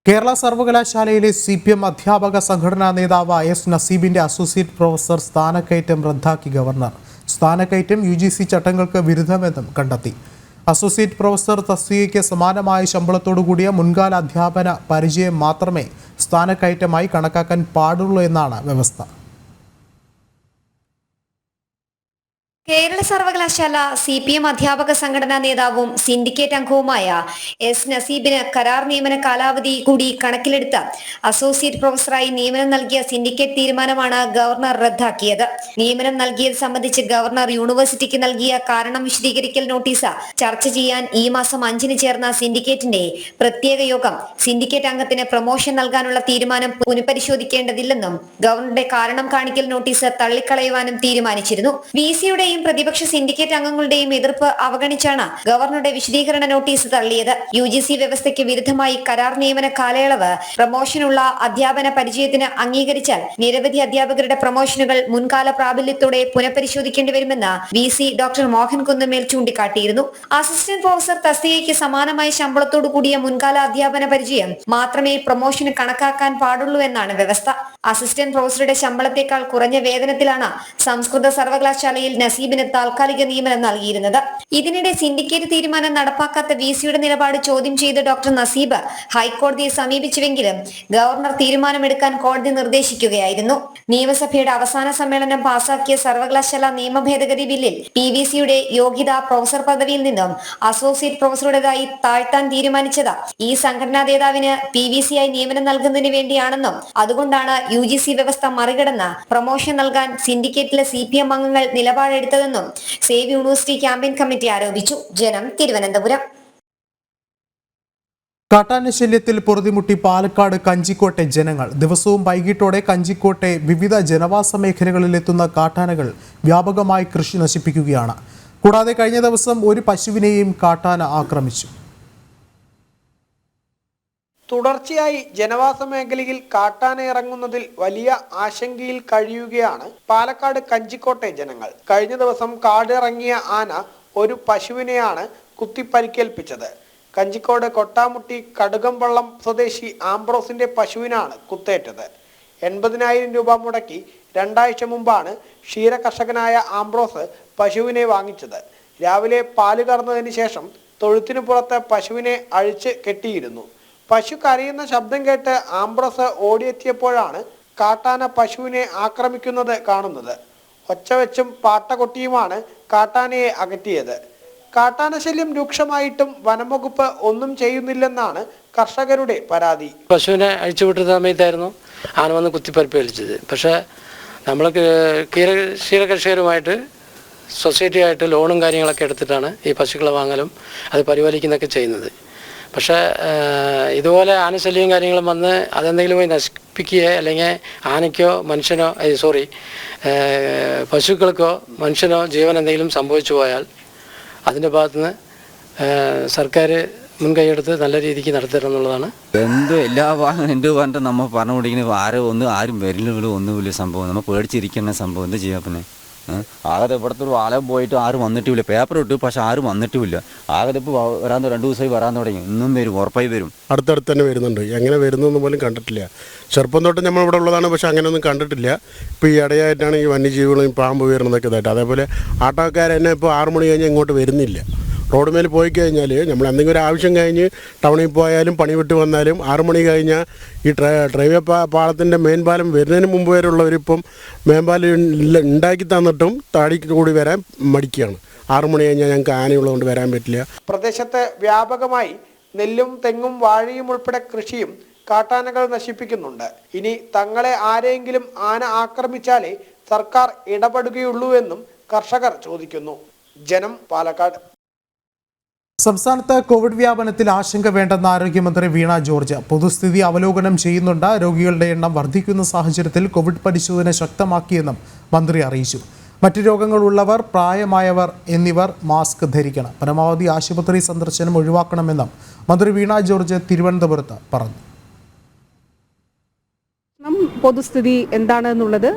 കേരള സർവകലാശാലയിലെ CPM അധ്യാപക സംഘടനാ നേതാവ് S നസീബിന്റെ അസോസിയേറ്റ് പ്രൊഫസർ സ്ഥാനക്കയറ്റം റദ്ദാക്കി ഗവർണർ. സ്ഥാനക്കയറ്റം UGC ചട്ടങ്ങൾക്ക് വിരുദ്ധമെന്നും കണ്ടെത്തി. അസോസിയേറ്റ് പ്രൊഫസർ തസ്തികയ്ക്ക് സമാനമായ ശമ്പളത്തോടുകൂടിയ മുൻകാല അധ്യാപന പരിചയം മാത്രമേ സ്ഥാനക്കയറ്റമായി കണക്കാക്കാൻ പാടുള്ളൂ എന്നാണ് വ്യവസ്ഥ. കേരള സർവകലാശാല CPM അധ്യാപക സംഘടനാ നേതാവും സിൻഡിക്കേറ്റ് അംഗവുമായ S നസീബിന് കരാർ നിയമന കാലാവധി കൂടി കണക്കിലെടുത്ത് അസോസിയേറ്റ് പ്രൊഫസറായി നിയമനം നൽകിയ സിൻഡിക്കേറ്റ് തീരുമാനമാണ് ഗവർണർ റദ്ദാക്കിയത്. നിയമനം നൽകിയത് സംബന്ധിച്ച് ഗവർണർ യൂണിവേഴ്സിറ്റിക്ക് നൽകിയ കാരണം വിശദീകരിക്കൽ നോട്ടീസ് ചർച്ച ചെയ്യാൻ ഈ മാസം 5-ന് ചേർന്ന സിൻഡിക്കേറ്റിന്റെ പ്രത്യേക യോഗം സിൻഡിക്കേറ്റ് അംഗത്തിന് പ്രൊമോഷൻ നൽകാനുള്ള തീരുമാനം പുനഃപരിശോധിക്കേണ്ടതില്ലെന്നും ഗവർണറുടെ കാരണം കാണിക്കൽ നോട്ടീസ് തള്ളിക്കളയുവാനും തീരുമാനിച്ചിരുന്നു. VC-യുടെയും പ്രതിപക്ഷ സിൻഡിക്കേറ്റ് അംഗങ്ങളുടെയും എതിർപ്പ് അവഗണിച്ചാണ് ഗവർണറുടെ വിശദീകരണ നോട്ടീസ് തള്ളിയത്. UGC വ്യവസ്ഥയ്ക്ക് വിരുദ്ധമായി കരാർ നിയമന കാലയളവ് പ്രൊമോഷനുള്ള അധ്യാപന പരിചയത്തിന് അംഗീകരിച്ചാൽ നിരവധി അധ്യാപകരുടെ പ്രൊമോഷനുകൾ മുൻകാല പ്രാബല്യത്തോടെ പുനഃപരിശോധിക്കേണ്ടി വരുമെന്ന് VC ഡോക്ടർ മോഹൻ കുന്നുമേൽ ചൂണ്ടിക്കാട്ടിയിരുന്നു. അസിസ്റ്റന്റ് പ്രൊഫസർ തസ്തികയ്ക്ക് സമാനമായ ശമ്പളത്തോടു കൂടിയ മുൻകാല അധ്യാപന പരിചയം മാത്രമേ പ്രൊമോഷന് കണക്കാക്കാൻ പാടുള്ളൂ എന്നാണ് വ്യവസ്ഥ. അസിസ്റ്റന്റ് പ്രൊഫസറുടെ ശമ്പളത്തെക്കാൾ കുറഞ്ഞ വേതനത്തിലാണ് സംസ്കൃത സർവകലാശാലയിൽ നസീബിന് താൽക്കാലിക നിയമനം നൽകിയിരുന്നത്. ഇതിനിടെ സിൻഡിക്കേറ്റ് തീരുമാനം നടപ്പാക്കാത്ത VC-യുടെ നിലപാട് ചോദ്യം ചെയ്ത് ഡോക്ടർ നസീബ് ഹൈക്കോടതിയെ സമീപിച്ചുവെങ്കിലും ഗവർണർ തീരുമാനമെടുക്കാൻ കോടതി നിർദ്ദേശിക്കുകയായിരുന്നു. നിയമസഭയുടെ അവസാന സമ്മേളനം പാസാക്കിയ സർവകലാശാല നിയമ ഭേദഗതി ബില്ലിൽ PVC-യുടെ യോഗ്യത പ്രൊഫസർ പദവിയിൽ നിന്നും അസോസിയേറ്റ് പ്രൊഫസറുടേതായി താഴ്ത്താൻ തീരുമാനിച്ചത് ഈ സംഘടനാ നേതാവിന് PVC-ആയി നിയമനം നൽകുന്നതിന് വേണ്ടിയാണെന്നും അതുകൊണ്ടാണ് UGC വ്യവസ്ഥ മറികടന്ന് പ്രൊമോഷൻ നൽകാൻ സിൻഡിക്കേറ്റിലെ CPM അംഗങ്ങൾ നിലപാടെടുത്തതെന്നും സേവ് യൂണിവേഴ്സിറ്റി ക്യാമ്പയിൻ കമ്മിറ്റി ആരോപിച്ചു. ജനം, തിരുവനന്തപുരം. കാട്ടാന ശല്യത്തിൽ പൊറുതിമുട്ടി പാലക്കാട് കഞ്ചിക്കോട്ടെ ജനങ്ങൾ. ദിവസവും വൈകിട്ടോടെ കഞ്ചിക്കോട്ടെ വിവിധ ജനവാസ മേഖലകളിലെത്തുന്ന കാട്ടാനകൾ വ്യാപകമായി കൃഷി നശിപ്പിക്കുകയാണ്. കൂടാതെ കഴിഞ്ഞ ദിവസം ഒരു പശുവിനെയും കാട്ടാന ആക്രമിച്ചു. തുടർച്ചയായി ജനവാസ മേഖലയിൽ കാട്ടാന ഇറങ്ങുന്നതിൽ വലിയ ആശങ്കയിൽ കഴിയുകയാണ് പാലക്കാട് കഞ്ചിക്കോട്ടെ ജനങ്ങൾ. കഴിഞ്ഞ ദിവസം കാടിറങ്ങിയ ആന ഒരു പശുവിനെയാണ് കുത്തിപ്പരിക്കേൽപ്പിച്ചത്. കഞ്ചിക്കോട് കൊട്ടാമുട്ടി കടുകംവള്ളം സ്വദേശി ആംബ്രോസിന്റെ പശുവിനാണ് കുത്തേറ്റത്. 80,000 രൂപ മുടക്കി 2 ആഴ്ച മുമ്പാണ് ക്ഷീര കർഷകനായ ആംബ്രോസ് പശുവിനെ വാങ്ങിച്ചത്. രാവിലെ പാല് കറന്നതിന് ശേഷം തൊഴുത്തിനു പുറത്ത് പശുവിനെ അഴിച്ച് കെട്ടിയിരുന്നു. പശു കരയുന്ന ശബ്ദം കേട്ട് ആംബ്രോസ് ഓടിയെത്തിയപ്പോഴാണ് കാട്ടാന പശുവിനെ ആക്രമിക്കുന്നത് കാണുന്നത്. ഒച്ചവെച്ചും പാട്ടകൊട്ടിയുമാണ് കാട്ടാനയെ അകറ്റിയത്. കാട്ടാന ശല്യം രൂക്ഷമായിട്ടും വനംവകുപ്പ് ഒന്നും ചെയ്യുന്നില്ലെന്നാണ് കർഷകരുടെ പരാതി. പശുവിനെ അഴിച്ചുവിട്ട സമയത്തായിരുന്നു ആന വന്ന് കുത്തിപ്പരിപ്പേൽച്ചത്. പക്ഷേ നമ്മൾ ക്ഷീരകർഷകരുമായിട്ട് സൊസൈറ്റിയായിട്ട് ലോണും കാര്യങ്ങളൊക്കെ എടുത്തിട്ടാണ് ഈ പശുക്കളെ വാങ്ങലും അത് പരിപാലിക്കുന്നതൊക്കെ ചെയ്യുന്നത്. പക്ഷേ ഇതുപോലെ ആനശല്യവും കാര്യങ്ങളും വന്ന് അതെന്തെങ്കിലും പോയി നശിപ്പിക്കുകയോ അല്ലെങ്കിൽ ആനയ്ക്കോ മനുഷ്യനോ പശുക്കൾക്കോ മനുഷ്യനോ ജീവൻ എന്തെങ്കിലും സംഭവിച്ചു പോയാൽ അതിൻ്റെ ഭാഗത്തുനിന്ന് സർക്കാർ മുൻകൈയെടുത്ത് നല്ല രീതിക്ക് നടത്തണം എന്നുള്ളതാണ്. എല്ലാ ഭാഗങ്ങളും എന്ത് പറഞ്ഞിട്ട് നമ്മൾ പറഞ്ഞുകൊണ്ടിരിക്കുന്നത് ആരും വരില്ല ഒന്നുമില്ല സംഭവം. നമ്മൾ പേടിച്ചിരിക്കുന്ന സംഭവം എന്ത് ചെയ്യാം. പിന്നെ ആകെ ഇവിടുത്തെ ഒരു ആലം പോയിട്ട് ആരും വന്നിട്ടുമില്ല. പേപ്പർ ഇട്ടു, പക്ഷെ ആരും വന്നിട്ടുമില്ല. ആകെ ഇപ്പോൾ വരാൻ 2 ദിവസമായി വരാൻ തുടങ്ങി. ഇന്നും വരും, ഉറപ്പായി വരും. അടുത്തടുത്ത് തന്നെ വരുന്നുണ്ട്. എങ്ങനെ വരുന്നതെന്ന് പോലും കണ്ടിട്ടില്ല. ചെറുപ്പം തൊട്ട് നമ്മൾ ഇവിടെ ഉള്ളതാണ്, പക്ഷെ അങ്ങനെയൊന്നും കണ്ടിട്ടില്ല. ഇപ്പോൾ ഈ ഇടയായിട്ടാണ് ഈ വന്യജീവികളും പാമ്പ് വരുന്നതൊക്കെ ഇതായിട്ട്. അതേപോലെ ആട്ടോക്കാരെന്നെ ഇപ്പോൾ 6 മണി കഴിഞ്ഞാൽ ഇങ്ങോട്ട് വരുന്നില്ല. റോഡ് മേൽ പോയി കഴിഞ്ഞാൽ നമ്മൾ എന്തെങ്കിലും ഒരു ആവശ്യം കഴിഞ്ഞ് ടൗണിൽ പോയാലും പണി വിട്ട് വന്നാലും 6 മണി കഴിഞ്ഞാൽ ഈ ഡ്രൈവേ പാളത്തിൻ്റെ മെയിൻ പാലം വരുന്നതിന് മുമ്പ് വരെയുള്ളവരിപ്പം മേമ്പാലം ഉണ്ടാക്കി തന്നിട്ടും താടിക്ക് കൂടി വരാൻ മടിക്കുകയാണ്. 6 മണി കഴിഞ്ഞാൽ ഞങ്ങൾക്ക് ആനയുള്ളതുകൊണ്ട് വരാൻ പറ്റില്ല. പ്രദേശത്ത് വ്യാപകമായി നെല്ലും തെങ്ങും വാഴയും ഉൾപ്പെടെ കൃഷിയും കാട്ടാനകൾ നശിപ്പിക്കുന്നുണ്ട്. ഇനി തങ്ങളെ ആരെങ്കിലും ആന ആക്രമിച്ചാലേ സർക്കാർ ഇടപെടുകയുള്ളൂ എന്നും കർഷകർ ചോദിക്കുന്നു. ജനം, പാലക്കാട്. സംസ്ഥാനത്ത് കോവിഡ് വ്യാപനത്തിൽ ആശങ്ക വേണ്ടെന്ന് ആരോഗ്യമന്ത്രി വീണ ജോർജ്. പൊതുസ്ഥിതി അവലോകനം ചെയ്യുന്നുണ്ട്. രോഗികളുടെ എണ്ണം വർദ്ധിക്കുന്ന സാഹചര്യത്തിൽ കോവിഡ് പരിശോധന ശക്തമാക്കിയെന്നും മന്ത്രി അറിയിച്ചു. മറ്റു രോഗങ്ങളുള്ളവർ, പ്രായമായവർ എന്നിവർ മാസ്ക് ധരിക്കണം. പരമാവധി ആശുപത്രി സന്ദർശനം ഒഴിവാക്കണമെന്നും മന്ത്രി വീണ ജോർജ് തിരുവനന്തപുരത്ത് പറഞ്ഞു. പൊതുസ്ഥിതി എന്താണെന്നുള്ളത്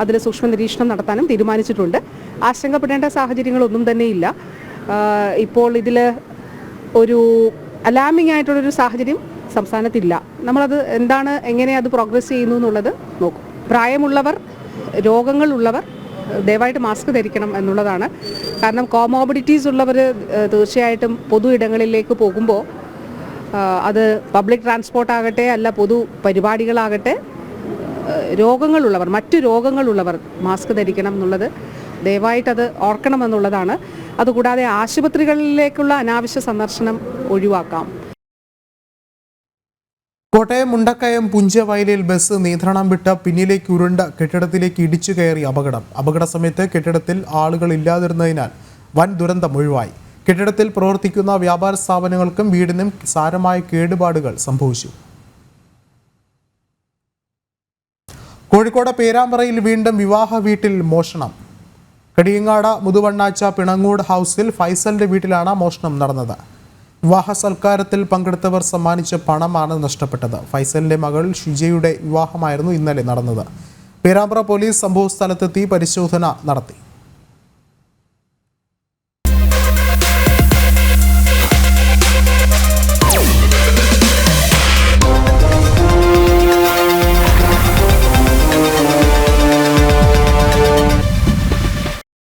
അതിൽ സൂക്ഷ്മ നിരീക്ഷണം നടത്താനും തീരുമാനിച്ചിട്ടുണ്ട്. ആശങ്കപ്പെടേണ്ട സാഹചര്യങ്ങളൊന്നും തന്നെയില്ല. ഇപ്പോൾ ഇതിൽ ഒരു അലാമിംഗ് ആയിട്ടുള്ളൊരു സാഹചര്യം സംസ്ഥാനത്തില്ല. നമ്മളത് എന്താണ്, എങ്ങനെ അത് പ്രോഗ്രസ് ചെയ്യുന്നു എന്നുള്ളത് നോക്കും. പ്രായമുള്ളവർ, രോഗങ്ങളുള്ളവർ ദയവായിട്ട് മാസ്ക് ധരിക്കണം എന്നുള്ളതാണ്. കാരണം കോമോബിഡിറ്റീസ് ഉള്ളവർ തീർച്ചയായിട്ടും പൊതു ഇടങ്ങളിലേക്ക് പോകുമ്പോൾ അത് പബ്ലിക് ട്രാൻസ്പോർട്ട് ആകട്ടെ അല്ല പൊതു പരിപാടികളാകട്ടെ, രോഗങ്ങളുള്ളവർ, മറ്റു രോഗങ്ങളുള്ളവർ മാസ്ക് ധരിക്കണം എന്നുള്ളത് ദയവായിട്ടത് ഓർക്കണമെന്നുള്ളതാണ്. അതുകൂടാതെ ആശുപത്രികളിലേക്കുള്ള അനാവശ്യ സന്ദർശനം ഒഴിവാക്കാം. കോട്ടയം മുണ്ടക്കയം പുഞ്ചവയലിൽ ബസ് നിയന്ത്രണം വിട്ട് പിന്നിലേക്ക് ഉരുണ്ട കെട്ടിടത്തിലേക്ക് ഇടിച്ചു കയറി അപകടം. അപകട സമയത്ത് കെട്ടിടത്തിൽ ആളുകൾ ഇല്ലാതിരുന്നതിനാൽ വൻ ദുരന്തം ഒഴിവായി. കെട്ടിടത്തിൽ പ്രവർത്തിക്കുന്ന വ്യാപാര സ്ഥാപനങ്ങൾക്കും വീടിനും സാരമായ കേടുപാടുകൾ സംഭവിച്ചു. കോഴിക്കോട് പേരാമ്പ്രയിൽ വീണ്ടും വിവാഹ വീട്ടിൽ മോഷണം. കടിയങ്ങാട് മുതുവണ്ണാച്ച പിണങ്ങൂട് ഹൗസിൽ ഫൈസലിന്റെ വീട്ടിലാണ് മോഷണം നടന്നത്. വിവാഹ സൽക്കാരത്തിൽ പങ്കെടുത്തവർ സമ്മാനിച്ച പണമാണ് നഷ്ടപ്പെട്ടത്. ഫൈസലിന്റെ മകൾ ഷിജയുടെ വിവാഹമായിരുന്നു ഇന്നലെ നടന്നത്. പേരാമ്പ്ര പോലീസ് സംഭവസ്ഥലത്തെത്തി പരിശോധന നടത്തി.